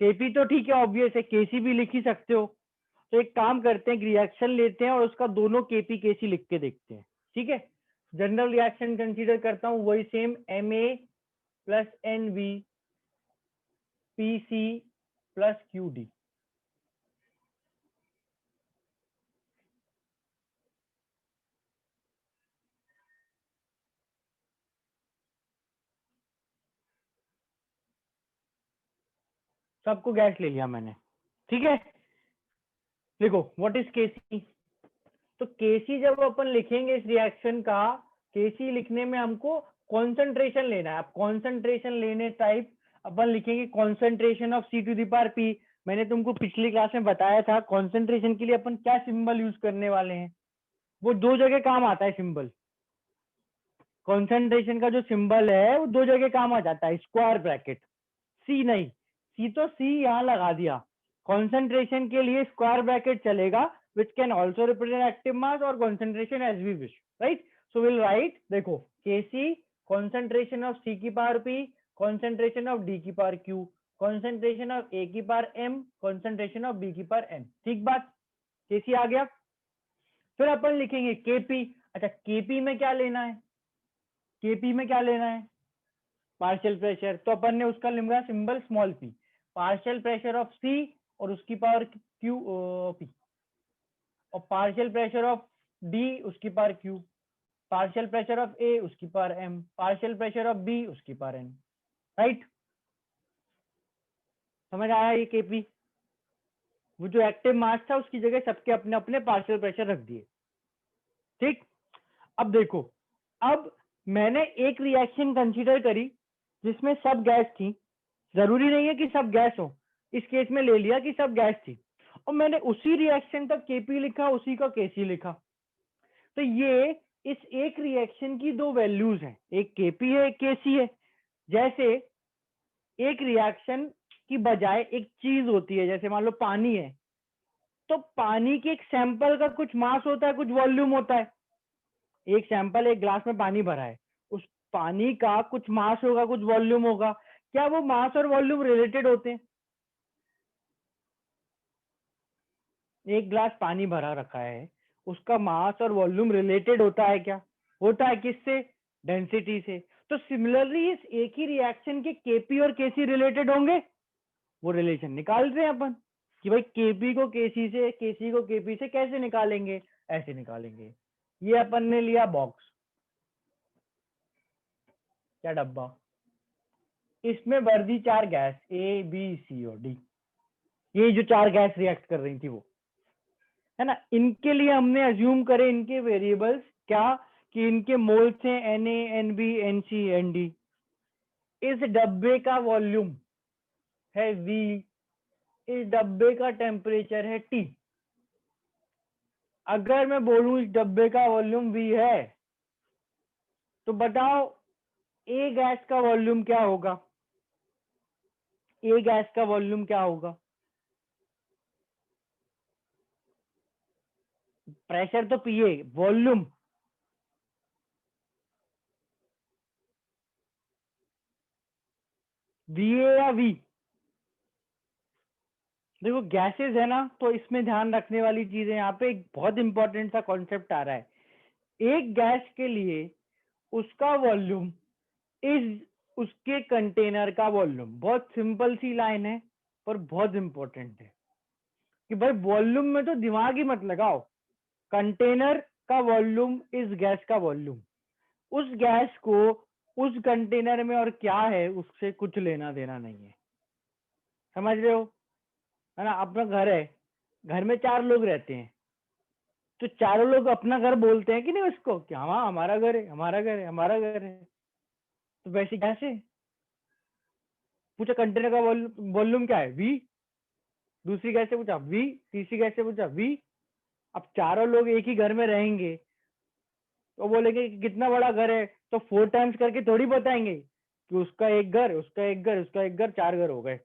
केपी तो ठीक है ऑब्वियस है, केसी भी लिख ही सकते हो। तो एक काम करते हैं, रिएक्शन लेते हैं और उसका दोनों केपी केसी लिख के देखते हैं, ठीक है। जनरल रिएक्शन कंसीडर करता हूँ, वही same M A plus N V P C plus Q D. सबको गैस ले लिया मैंने, ठीक है। देखो व्हाट इज केसी, तो केसी जब अपन लिखेंगे इस रिएक्शन का, केसी लिखने में हमको कॉन्सेंट्रेशन लेना है। अब कॉन्सेंट्रेशन लेने टाइप अपन लिखेंगे concentration of C to the power P. मैंने तुमको पिछली क्लास में बताया था कॉन्सेंट्रेशन के लिए अपन क्या सिंबल यूज करने वाले हैं, वो 2 जगह काम आता है सिंबल। कॉन्सेंट्रेशन का जो सिंबल है वो 2 जगह काम आ जाता है, स्क्वायर ब्रैकेट, सी नहीं, सी तो सी यहाँ लगा दिया, कॉन्सेंट्रेशन के लिए स्क्वायर ब्रैकेट चलेगा, which can also represent active mass और concentration as we wish, right. So will write, देखो केसी कॉन्सेंट्रेशन ऑफ सी की power P, concentration of D की power Q, concentration of A की power M, concentration of B की power N, ठीक बात, केसी आ गया। फिर अपन लिखेंगे केपी। अच्छा केपी में क्या लेना है, केपी में क्या लेना है, पार्शियल प्रेशर, तो अपन ने उसका लिखा symbol small P, partial pressure of C और उसकी पावर क्यू पी, और पार्शियल प्रेशर ऑफ डी उसकी power Q, partial pressure of A उसकी power M, partial pressure of B उसकी पावर एन, राइट। समझ आया ये केपी, वो जो एक्टिव मास था उसकी जगह सबके अपने अपने पार्शियल प्रेशर रख दिए, ठीक। अब देखो, अब मैंने एक रिएक्शन कंसीडर करी जिसमें सब गैस थी, जरूरी नहीं है कि सब गैस हो, इस केस में ले लिया कि सब गैस थी, और मैंने उसी रिएक्शन का केपी लिखा, उसी का केसी लिखा। तो ये इस एक रिएक्शन की 2 वैल्यूज हैं, एक केपी है एक केसी है। जैसे एक रिएक्शन की बजाय एक चीज होती है, जैसे मान लो पानी है, तो पानी के एक सैंपल का कुछ मास होता है कुछ वॉल्यूम होता है, एक सैंपल, एक ग्लास में पानी भरा है, उस पानी का कुछ मास होगा, कुछ वॉल्यूम होगा, क्या वो मास और वॉल्यूम रिलेटेड होते हैं? एक ग्लास पानी भरा रखा है, उसका मास और वॉल्यूम रिलेटेड होता है क्या? होता है। किससे? डेंसिटी से। तो सिमिलरली इस एक ही रिएक्शन के केपी और केसी रिलेटेड होंगे, वो रिलेशन निकाल रहे हैं अपन कि भाई केपी को केसी से, केसी को केपी से कैसे निकालेंगे? ऐसे निकालेंगे। ये अपन ने लिया बॉक्स, क्या डब्बा, इसमें भर दी 4 गैस ए बी सी और डी। ये जो 4 गैस रिएक्ट कर रही थी वो, है ना, इनके लिए हमने अज्यूम करे इनके वेरिएबल्स क्या, कि इनके मोल्स हैं N A N B N C N D. इस डब्बे का वॉल्यूम है वी, इस डब्बे का टेम्परेचर है टी। अगर मैं बोलूं इस डब्बे का वॉल्यूम वी है, तो बताओ ए गैस का वॉल्यूम क्या होगा? ए गैस का वॉल्यूम क्या होगा? प्रेशर तो पिए, वॉल्यूम वी ए या वी? देखो गैसेस है ना, तो इसमें ध्यान रखने वाली चीज है, यहाँ पे एक बहुत इंपॉर्टेंट सा कॉन्सेप्ट आ रहा है। एक गैस के लिए उसका वॉल्यूम इज उसके कंटेनर का वॉल्यूम। बहुत सिंपल सी लाइन है, पर बहुत इंपॉर्टेंट है कि भाई वॉल्यूम में तो दिमाग ही मत लगाओ। कंटेनर का वॉल्यूम इस गैस का वॉल्यूम, उस गैस को उस कंटेनर में और क्या है उससे कुछ लेना देना नहीं है। समझ रहे हो? है ना, अपना घर है, घर में 4 लोग रहते हैं, तो चारों लोग अपना घर बोलते हैं कि नहीं उसको, कि हाँ हमारा घर है, हमारा घर है, हमारा घर है। तो वैसे कैसे पूछा कंटेनर का वॉल्यूम क्या है? वी। दूसरी गैस से पूछा वी, तीसरी गैस से पूछा वी। अब चारों लोग एक ही घर में रहेंगे, तो बोलेंगे कि कितना बड़ा घर है, तो 4 टाइम्स करके थोड़ी बताएंगे कि उसका एक घर, उसका एक घर, उसका एक घर, 4 घर हो गए।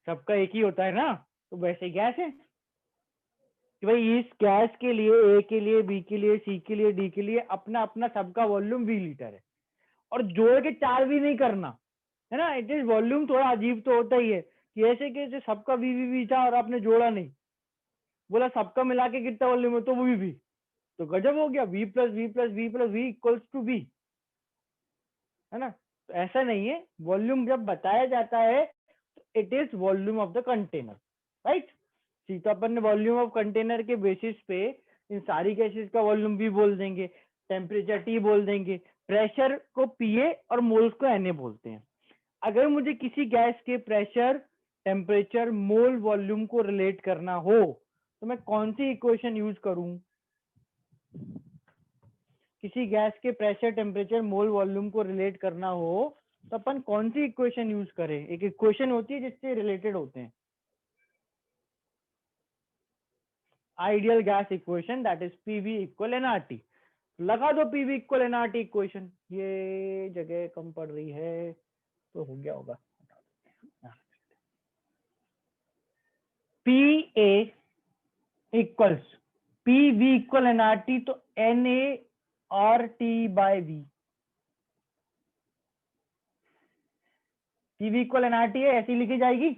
सबका एक ही होता है ना। तो वैसे गैस है कि भाई इस गैस के लिए, ए के लिए, बी के लिए, सी के लिए, डी के लिए अपना अपना सबका वॉल्यूम 20 लीटर है। और जोड़ के 4 भी नहीं करना, है ना। इट इज वॉल्यूम थोड़ा अजीब तो होता ही है कि ऐसे कैसे सबका वी था और आपने जोड़ा नहीं, बोला सबका मिला के कितना वॉल्यूम है, तो वो वी, तो गजब हो गया, V plus V plus V plus V equals to V, है ना। तो ऐसा नहीं है, वॉल्यूम जब बताया जाता है तो it is volume of the container, right. तो अपन ने वॉल्यूम ऑफ कंटेनर के बेसिस पे इन सारी गैसेस का वॉल्यूम भी बोल देंगे, टेम्परेचर टी बोल देंगे, प्रेशर को पीए और मोल्स को एनए बोलते हैं। अगर मुझे किसी गैस के प्रेशर, टेम्परेचर, मोल, वॉल्यूम को रिलेट करना हो, तो मैं कौन सी इक्वेशन यूज करूं? किसी गैस के प्रेशर, टेम्परेचर, मोल, वॉल्यूम को रिलेट करना हो तो अपन कौन सी इक्वेशन यूज करें? एक इक्वेशन होती है जिससे रिलेटेड होते हैं, ideal gas equation, that is PV equal NRT. लगा दो पीवी इक्वल एनआरटी इक्वेशन, ये जगह कम पड़ रही है तो हो गया होगा। P A equals P V equal NRT, तो N A R T by V. P V equal NRT है, ऐसी लिखी जाएगी।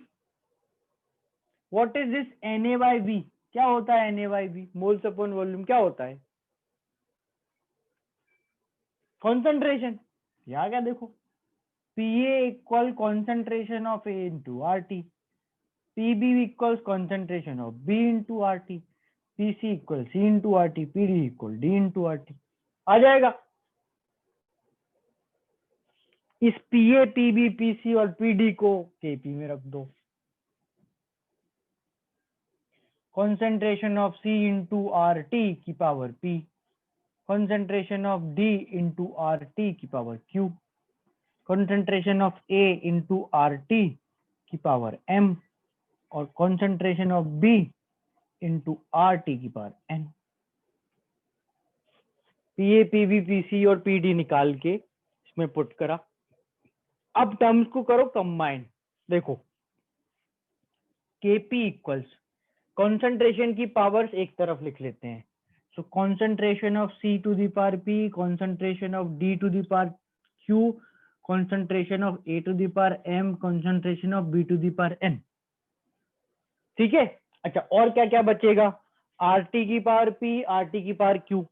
What is this N A by V? क्या होता है N A by V? Moles upon volume क्या होता है? कॉन्सेंट्रेशन। यहाँ क्या देखो, P A equal concentration of A into R T, P B equals concentration of B into R T, P C equal C into R T, P D equal D into R T. आ जाएगा। इस P A, P B, P C और P D को K P में रख दो। Concentration of C into R T की power P, concentration of D into RT की power Q, concentration of A into RT की पावर M, और concentration of B into RT की power N। PA, PB, PC और PD निकाल के इसमें put करा। अब टर्म्स को करो कंबाइन। देखो KP इक्वल्स कॉन्सेंट्रेशन की पावर्स एक तरफ लिख लेते हैं, So concentration of C to the power P, concentration of D to the power Q, concentration of A to the power M, concentration of B to the power N. ठीक है। अच्छा, और क्या क्या बचेगा? RT की पावर P, RT की power Q,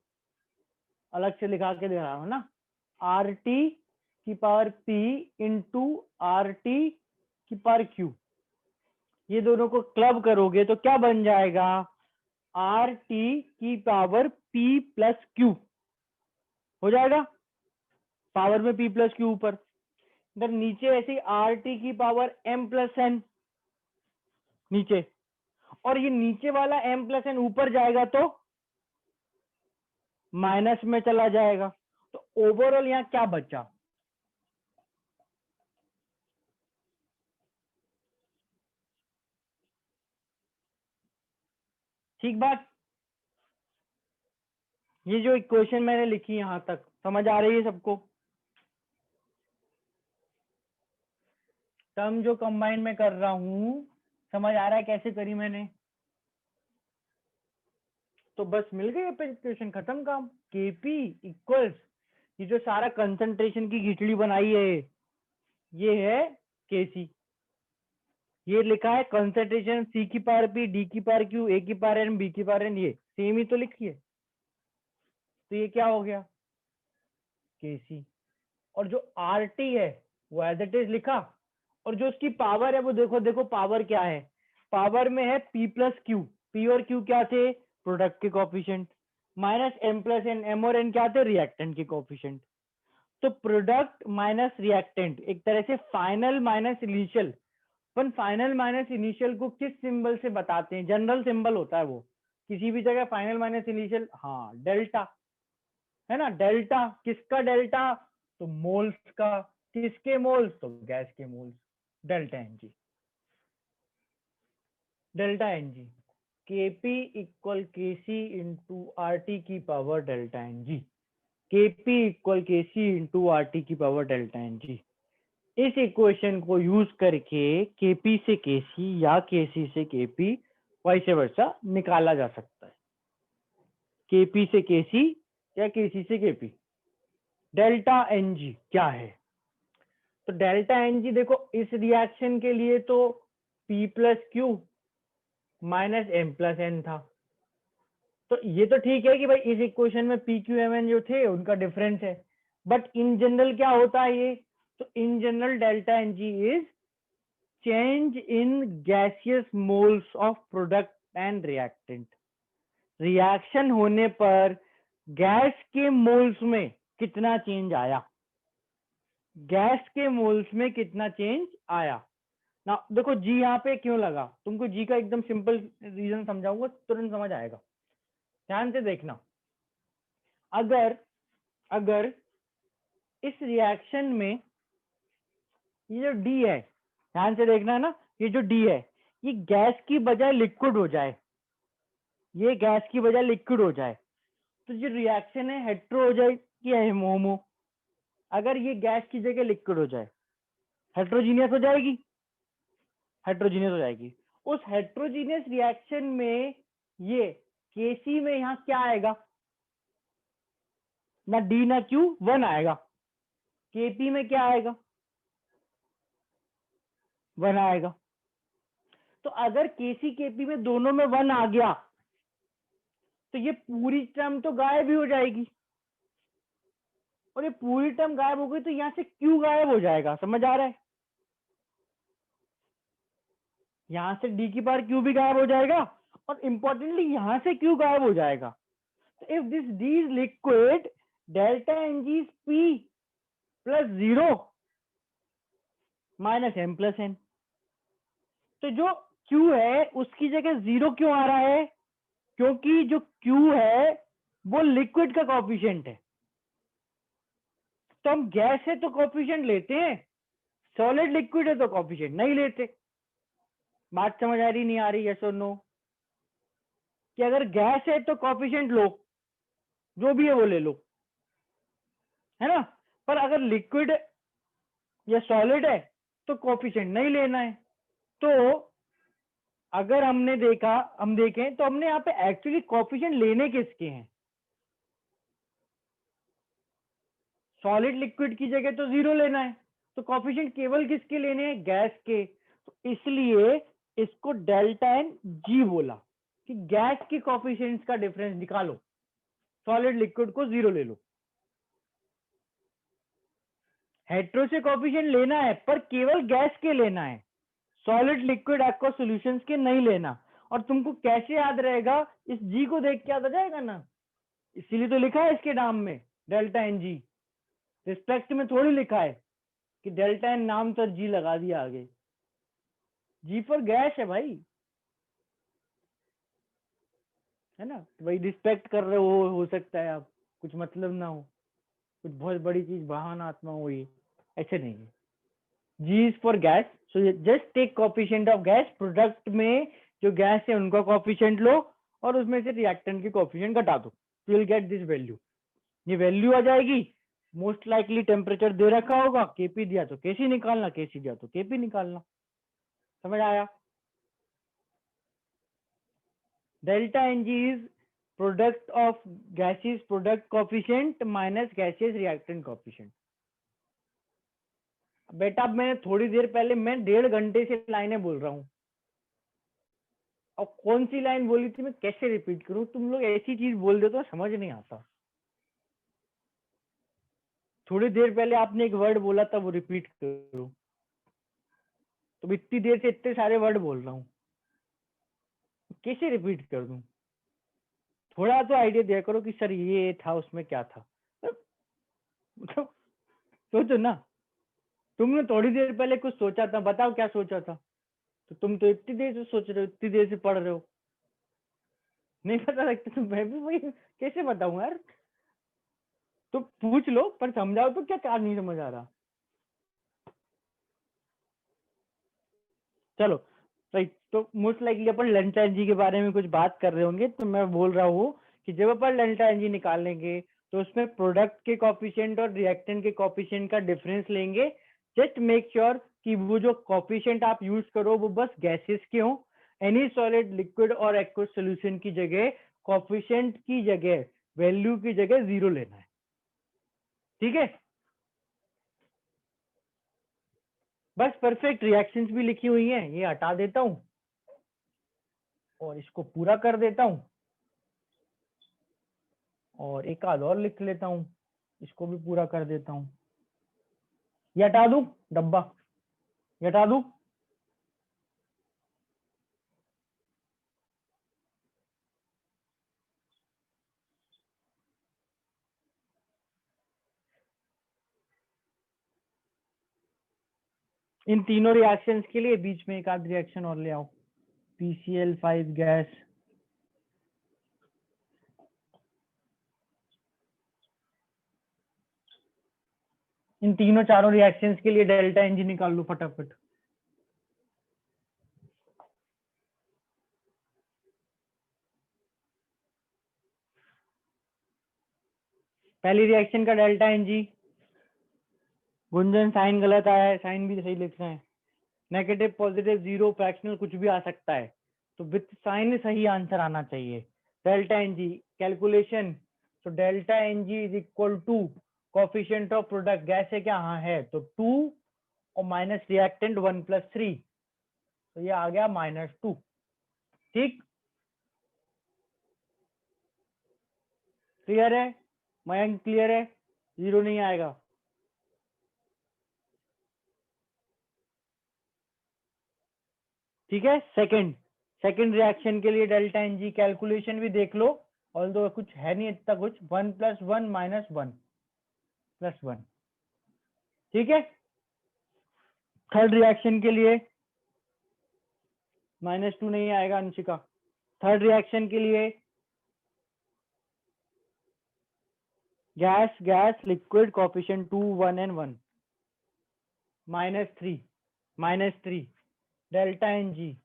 अलग से लिखा के दे रहा हूं ना, RT की पावर P इंटू RT की पावर Q, ये दोनों को क्लब करोगे तो क्या बन जाएगा? RT की पावर P प्लस Q हो जाएगा, पावर में P प्लस Q ऊपर, इधर नीचे ऐसे RT की पावर M प्लस N नीचे, और ये नीचे वाला M प्लस N ऊपर जाएगा तो माइनस में चला जाएगा। तो ओवरऑल यहाँ क्या बचा? ठीक बात। ये जो इक्वेशन मैंने लिखी यहां तक समझ आ रही है सबको? टर्म जो कंबाइन में कर रहा हूं समझ आ रहा है कैसे करी मैंने? तो बस मिल गई इक्वेशन, खत्म काम। Kp इक्वल्स, ये जो सारा कंसंट्रेशन की खिचड़ी बनाई है ये है Kc, ये लिखा है कंसंट्रेशन C की पावर P, D की पावर Q, A की पावर N, B की पावर N, ये सेम ही तो लिखी है। तो ये क्या हो गया? Kc। और जो RT है वो एज इट इज लिखा, और जो उसकी पावर है वो देखो, देखो पावर क्या है, पावर में है P प्लस Q। P और Q क्या थे? प्रोडक्ट के coefficient, minus M plus N, M और N क्या थे? रिएक्टेंट के कोफिशिएंट। तो प्रोडक्ट माइनस रिएक्टेंट एक तरह से फाइनल माइनस इनिशियल। अपन फाइनल माइनस इनिशियल को किस सिंबल से बताते हैं? जनरल सिंबल होता है वो, किसी भी जगह फाइनल माइनस इनिशियल, हाँ डेल्टा, है ना। डेल्टा किसका? डेल्टा तो मोल्स का। किसके मोल्स? तो गैस के moles. Delta N G, delta N G. Kp equal Kc into RT की power delta N G, Kp equal Kc into RT की पावर डेल्टा एनजी। इस इक्वेशन को यूज करके Kp से Kc या Kc से Kp वाइस वर्सा निकाला जा सकता है। Kp से Kc या Kc से Kp। डेल्टा Ng क्या है? तो डेल्टा Ng देखो, इस रिएक्शन के लिए तो P plus Q minus M plus N था। तो ये तो ठीक है कि भाई इस इक्वेशन में P Q M N जो थे उनका डिफरेंस है, बट इन जनरल क्या होता है ये? तो in general delta Ng is change in gaseous moles of product and reactant. Reaction होने पर गैस के मोल्स में कितना चेंज आया, गैस के मोल्स में कितना चेंज आया ना। देखो जी यहाँ पे क्यों लगा, तुमको जी का एकदम सिंपल रीजन समझाऊंगा, तुरंत समझ आएगा। ध्यान से देखना, अगर अगर इस रिएक्शन में ये जो डी है, ध्यान से देखना है ना, ये जो डी है ये गैस की बजाय लिक्विड हो जाए, ये गैस की बजाय लिक्विड हो जाए, तो जो रिएक्शन है हेट्रो हो जाएगी या होमो? अगर ये गैस की जगह लिक्विड हो जाए, हेट्रोजीनियस हो जाएगी, हेट्रोजीनियस हो जाएगी। उस हेट्रोजीनियस रिएक्शन में ये Kc में यहाँ क्या आएगा? ना डी ना क्यू, वन आएगा। Kp में क्या आएगा? वन आएगा। तो अगर Kc Kp में दोनों में वन आ गया तो ये पूरी टर्म तो गायब ही हो जाएगी, और ये पूरी टर्म गायब हो गई तो यहाँ से Q गायब हो जाएगा। समझ आ रहा है? यहाँ से D की पावर Q भी गायब हो जाएगा, और इंपॉर्टेंटली यहाँ से Q गायब हो जाएगा। तो if this D is liquid, delta Ng is P plus 0 minus M plus N। तो जो Q है उसकी जगह 0 क्यों आ रहा है? क्योंकि जो Q है वो लिक्विड का कोएफिशिएंट है। तो हम गैस है तो कोएफिशिएंट लेते हैं, सॉलिड लिक्विड है तो कोएफिशिएंट नहीं लेते। बात समझ आ रही नहीं आ रही? यस और नो? कि अगर गैस है तो कोएफिशिएंट लो, जो भी है वो ले लो, है ना। पर अगर लिक्विड या सॉलिड है तो कोएफिशिएंट नहीं लेना है। तो अगर हमने देखा, हम देखें तो हमने यहाँ पे एक्चुअली कोफिशिएंट लेने किसके हैं? सॉलिड लिक्विड की जगह तो 0 लेना है, तो कोफिशिएंट केवल किसके लेने हैं? गैस के। तो इसलिए इसको डेल्टा एन जी बोला कि गैस के कोफिशिएंट्स का डिफरेंस निकालो, सॉलिड लिक्विड को 0 ले लो। हेटेरो से कोफिशिएंट लेना है पर केवल गैस के लेना है, सॉलिड लिक्विड एक्वा सॉल्यूशंस के नहीं लेना। और तुमको कैसे याद रहेगा? इस जी को देख के याद आ जाएगा ना, इसीलिए तो लिखा है इसके नाम में डेल्टा एन जी। रिस्पेक्ट में थोड़ी लिखा है कि डेल्टा एन नाम तो जी लगा दिया आगे। जी फॉर गैस है भाई, है ना? तो भाई रिस्पेक्ट कर रहे हो सकता है आप, कुछ मतलब ना हो, कुछ बहुत बड़ी चीज बहानात्मक हो, ये ऐसे नहीं है। G is for gas, so just take coefficient of gas, product में जो गैस है उनका कोफिशिएंट लो और उसमें से रिएक्टेंट की कोफिशिएंट घटा दो, you will get this value. ये वैल्यू आ जाएगी। मोस्ट लाइकली टेम्परेचर दे रखा होगा, केपी दिया तो केसी निकालना, केसी दिया तो केपी निकालना। समझ आया? Delta N G is product of gases product coefficient minus gases reactant coefficient. बेटा मैं थोड़ी देर पहले, मैं 1.5 घंटे से लाइनें बोल रहा हूँ, और कौन सी लाइन बोली थी मैं कैसे रिपीट करूं? तुम लोग ऐसी चीज बोल देते हो समझ नहीं आता। थोड़ी देर पहले आपने एक वर्ड बोला था, वो रिपीट करो, तो इतनी देर से इतने सारे वर्ड बोल रहा हूँ, कैसे रिपीट कर दूं? थोड़ा तो आइडिया दिया करो कि सर ये था, उसमें क्या था। तो सोचो ना, तुमने थोड़ी देर पहले कुछ सोचा था, बताओ क्या सोचा था? तो तुम तो इतनी देर से सोच रहे हो, इतनी देर से पढ़ रहे हो, नहीं पता लगता तो मैं भी वही कैसे बताऊं यार? तो पूछ लो पर समझाओ तो, क्या नहीं समझ आ रहा? चलो राइट, तो मोस्ट लाइकली अपन लेंटा एनजी के बारे में कुछ बात कर रहे होंगे, तो मैं बोल रहा हूँ कि जब अपन लेंटा एनजी निकालेंगे तो उसमें प्रोडक्ट के कॉफिशिएंट और रिएक्टेंट के कॉफिशिएंट का डिफरेंस लेंगे। जस्ट मेक श्योर कि वो जो कॉफिशिएंट आप यूज करो वो बस गैसेस के हो। एनी सॉलिड लिक्विड और एक्वस सोल्यूशन की जगह कॉफिशिएंट की जगह, वैल्यू की जगह 0 लेना है। ठीक है, बस परफेक्ट रिएक्शंस भी लिखी हुई हैं, ये हटा देता हूँ और इसको पूरा कर देता हूँ, और एक आध और लिख लेता हूँ, इसको भी पूरा कर देता हूँ। ये हटा दूं डब्बा, ये हटा दूं? इन तीनों रिएक्शंस के लिए बीच में एक आध रिएक्शन और ले आओ, PCl5 गैस। इन तीनों चारों रिएक्शंस के लिए डेल्टा एनजी निकाल लो फटाफट। पहली रिएक्शन का डेल्टा एनजी, गुंजन साइन गलत आया है, साइन भी सही लिख रहे हैं। नेगेटिव पॉजिटिव जीरो फ्रैक्शनल कुछ भी आ सकता है, तो विथ साइन सही आंसर आना चाहिए। डेल्टा एनजी कैलकुलेशन, तो delta N G is equal to coefficient of product, gas है क्या? हाँ है, तो 2 और माइनस रिएक्टेंट 1 + 3, तो ये आ गया -2। ठीक, क्लियर है? मयंक क्लियर है? 0 नहीं आएगा। ठीक है, सेकंड रिएक्शन के लिए डेल्टा एनजी कैलकुलेशन भी देख लो, ऑल्दो कुछ है नहीं इतना कुछ, 1 + 1 - 1 + 1। ठीक है, थर्ड रिएक्शन के लिए -2 नहीं आएगा अंशिका। थर्ड रिएक्शन के लिए gas gas liquid coefficient 2 1 and 1 -3 delta N G.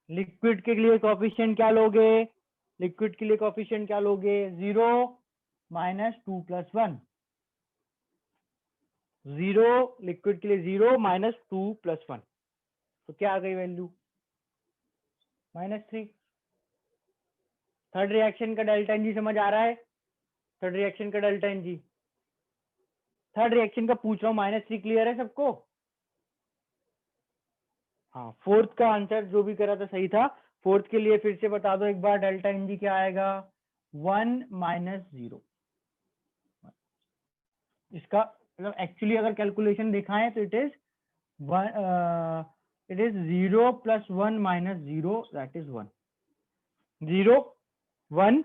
Liquid के लिए कोफिशिएंट क्या लोगे? लिक्विड के लिए कोफिशिएंट क्या लोगे? 0 - 2 + 1, 0 लिक्विड के लिए 0 - 2 + 1, तो क्या आ गई वैल्यू? -3। थर्ड रिएक्शन का डेल्टा एन जी समझ आ रहा है? थर्ड रिएक्शन का delta N G, third reaction का पूछ रहा हूँ, -3 क्लियर है सबको? हाँ, फोर्थ का आंसर जो भी करा था सही था। फोर्थ के लिए फिर से बता दो एक बार, डेल्टा एन जी क्या आएगा? 1 - 0। इसका मतलब एक्चुअली अगर कैलकुलेशन दिखाएं तो it is 0 + 1 - 0 that is 1। 0 1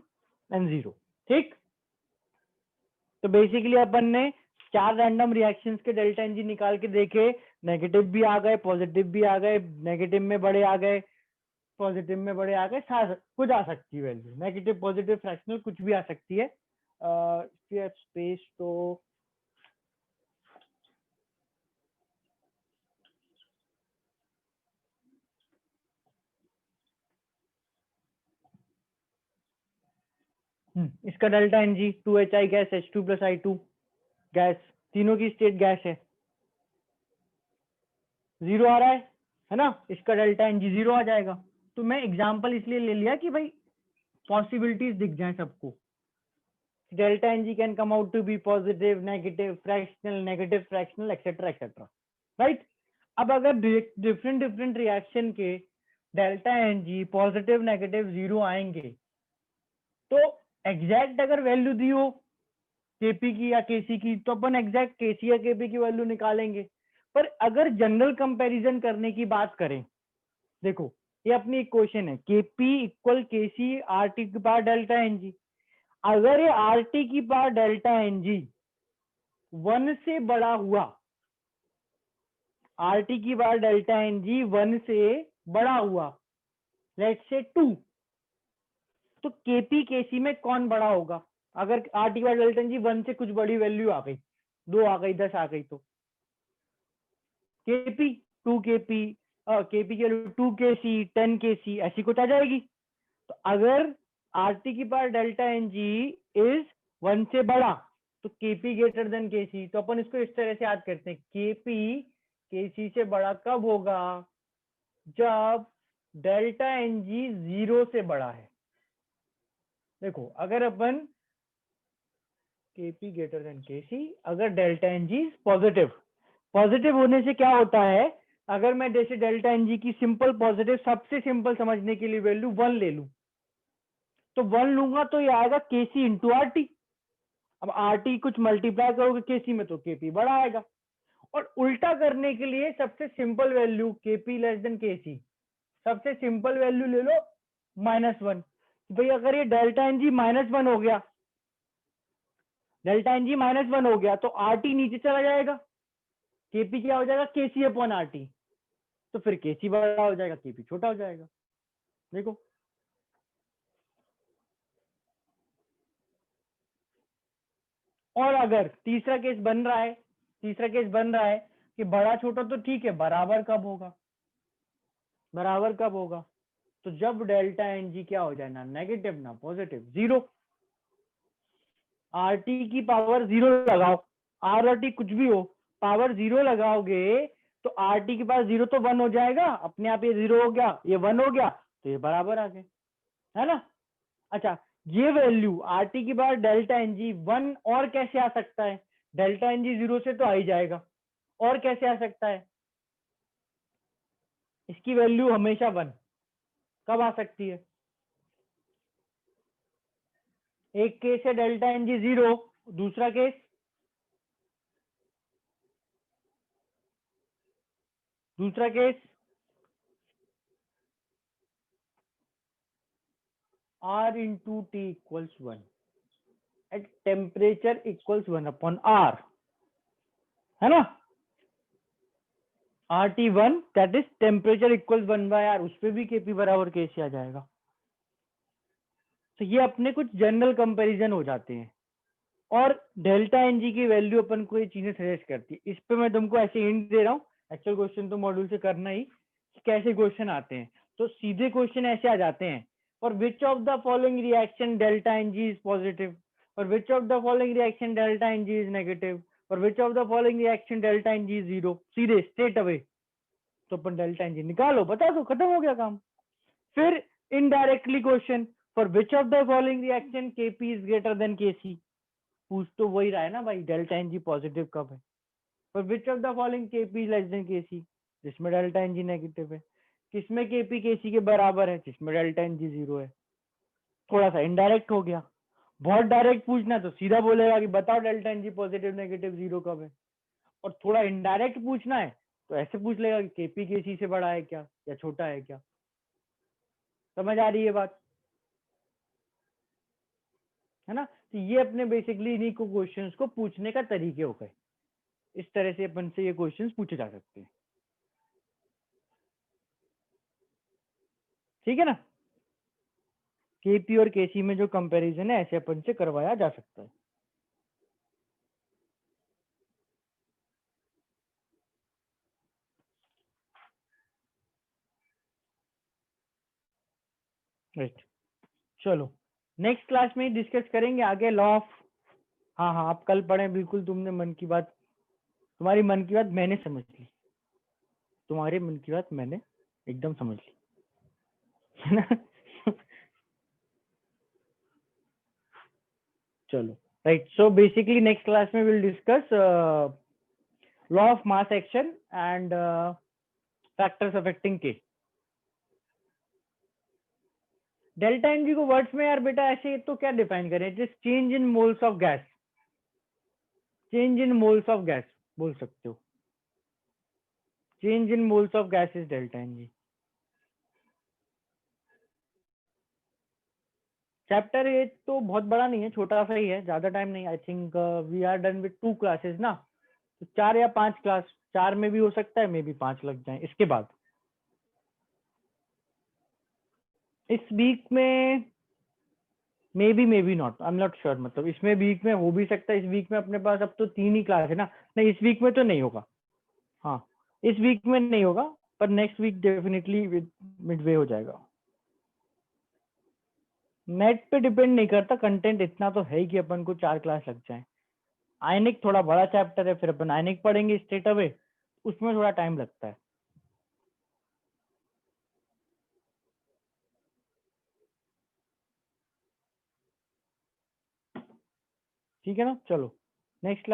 and 0। ठीक, तो बेसिकली अपन ने 4 रैंडम रिएक्शंस के डेल्टा एनजी निकाल के देखे, नेगेटिव भी आ गए, पॉजिटिव भी आ गए, नेगेटिव में बड़े आ गए, पॉजिटिव में बड़े आ गए, कुछ आ सकती है वैल्यू, नेगेटिव पॉजिटिव फ्रैक्शनल कुछ भी आ सकती है। स्पेस तो इसका delta N G 2HI gas, H2 + I2 gas, तीनों की स्टेट गैस है, 0 आ रहा है ना? इसका डेल्टा एनजी 0 आ जाएगा। तो मैं एग्जांपल इसलिए ले लिया कि भाई पॉसिबिलिटीज दिख जाए सबको। Delta N G can come out to be positive, negative, fractional, negative fractional, etcetera etcetera, right? अब अगर डिफरेंट डिफरेंट रिएक्शन के डेल्टा एनजी पॉजिटिव, नेगेटिव, 0 आएंगे, तो एग्जैक्ट अगर वैल्यू दी हो केपी की या केसी की, तो अपन एग्जैक्ट केसी या केपी की वैल्यू निकालेंगे। पर अगर जनरल कंपैरिजन करने की बात करें, देखो ये अपनी इक्वेशन है, KP equal KC are T की पावर डेल्टा एनजी। अगर ये आर टी की पावर डेल्टा एनजी 1 से बड़ा हुआ, आर टी की पावर डेल्टा एनजी 1 से बड़ा हुआ, लेट्स से 2, तो केपी केसी में कौन बड़ा होगा? अगर आर टी की पावर डेल्टा एनजी 1 से कुछ बड़ी वैल्यू आ गई, 2 आ गई, 10 आ गई, तो केपी 2 केपी, केपी की 2 केसी, 10 केसी, ऐसी कुछ आ जाएगी। तो अगर आरटी की power delta N G is 1 से बड़ा, तो केपी ग्रेटर देन केसी। तो अपन इसको इस तरह से याद करते हैं, केपी केसी से बड़ा कब होगा? जब डेल्टा एन जी 0 से बड़ा है। देखो अगर अपन केपी ग्रेटर देन केसी, अगर delta N G positive, positive होने से क्या होता है, अगर मैं जैसे डेल्टा एन जी की सिंपल पॉजिटिव, सबसे सिंपल समझने के लिए वैल्यू 1 ले लूं, तो 1 लूंगा तो ये आएगा केसी इंटू आर टी। अब आर टी कुछ मल्टीप्लाई करोगे केसी में तो केपी बड़ा आएगा। और उल्टा करने के लिए सबसे simple value KP less than KC, सबसे सिंपल वैल्यू ले लो -1। भाई अगर ये डेल्टा एन जी -1 हो गया, डेल्टा एन जी -1 हो गया, तो आर टी नीचे चला जाएगा, केपी क्या हो जाएगा? केसी अपॉन आर टी। तो फिर केसी बड़ा हो जाएगा, केपी छोटा हो जाएगा। देखो और अगर तीसरा केस बन रहा है, तीसरा केस बन रहा है कि बड़ा छोटा तो ठीक है, बराबर कब होगा? बराबर कब होगा? तो जब डेल्टा एन जी क्या हो जाए, ना नेगेटिव ना पॉजिटिव, 0। आर टी की पावर 0 लगाओ, आर और टी कुछ भी हो, पावर 0 लगाओगे तो आर टी के पास 0 तो 1 हो जाएगा, अपने आप ये 0 हो गया, ये 1 हो गया, तो ये बराबर आ गए, है ना? अच्छा, ये वैल्यू आर टी की पावर डेल्टा एन जी 1 और कैसे आ सकता है? डेल्टा एन जी 0 से तो आ ही जाएगा, और कैसे आ सकता है? इसकी वैल्यू हमेशा 1 कब आ सकती है? एक केस है डेल्टा एन जी 0, दूसरा case R into T equals 1 at temperature equals 1 upon R, है ना? RT1 that is temperature equals 1 by R, उस पे भी केपी बराबर केसी आ जाएगा। तो ये अपने कुछ जनरल कंपैरिजन हो जाते हैं, और डेल्टा एनजी की वैल्यू अपन को ये चीजें सजेस्ट करती है। इस पे मैं तुमको ऐसे हिंट दे रहा हूँ, एक्चुअल क्वेश्चन तो मॉड्यूल से करना ही, कैसे क्वेश्चन आते हैं। तो सीधे क्वेश्चन ऐसे आ जाते हैं, for which of the following reaction delta N G is positive, for which of the following reaction delta N G is negative, for which of the following reaction delta N G is 0, सीधे straight away. तो अपन delta N G निकालो, बता दो, खत्म हो गया काम। फिर indirectly question, for which of the following reaction Kp is greater than Kc, पूछ तो वही रहा है ना भाई, डेल्टा Ng पॉजिटिव कब है। For which of the following Kp is less than Kc, जिसमें डेल्टा Ng नेगेटिव है। किसमें Kp Kc के बराबर है, जिसमें डेल्टा Ng 0 है। थोड़ा सा इनडायरेक्ट हो गया। बहुत डायरेक्ट पूछना है तो सीधा बोलेगा कि बताओ डेल्टा Ng पॉजिटिव नेगेटिव 0 कब है। और थोड़ा इनडायरेक्ट पूछना है तो ऐसे पूछ लेगा कि Kp Kc से बड़ा है क्या या छोटा है क्या। समझ आ रही है बात, है ना। तो ये अपने बेसिकली इन्हीं को क्वेश्चंस को पूछने का तरीके हो गए। इस तरह से अपन से ये क्वेश्चंस पूछे जा सकते हैं, ठीक है ना। Kp और Kc में जो कंपैरिजन है ऐसे अपन से करवाया जा सकता है। राइट, चलो नेक्स्ट क्लास में डिस्कस करेंगे आगे लॉ ऑफ। हाँ हाँ, आप कल पढ़े बिल्कुल, तुमने मन की बात, तुम्हारी मन की बात मैंने समझ ली, तुम्हारे मन की बात मैंने एकदम समझ ली, है ना। चलो right, so basically next class में will discuss law of mass action and factors affecting के। डेल्टा एनजी को वर्ड्स में यार बेटा ऐसे तो क्या डिफाइन करें, it is change in moles of gas, change in moles of gas बोल सकते हो, change in moles of gas is delta NG. Chapter ये तो बहुत बड़ा नहीं है, छोटा सा ही है, ज्यादा टाइम नहीं। I think we are done with 2 classes ना, तो 4 या 5 क्लास, 4 में भी हो सकता है, मे बी 5 लग जाए इसके बाद। इस वीक में may be not, I am not sure, मतलब इसमें वीक में हो भी सकता है। इस वीक में अपने पास अब तो 3 ही क्लास है ना, नहीं इस वीक में तो नहीं होगा। हाँ, इस वीक में नहीं होगा, पर नेक्स्ट वीक डेफिनेटली मिडवे हो जाएगा। नेट पे डिपेंड नहीं करता, कंटेंट इतना तो है ही कि अपन को 4 क्लास लग जाए। आयनिक थोड़ा बड़ा चैप्टर है, फिर अपन आयनिक पढ़ेंगे स्ट्रेट अवे, उसमें थोड़ा टाइम लगता है। ठीक है ना, चलो नेक्स्ट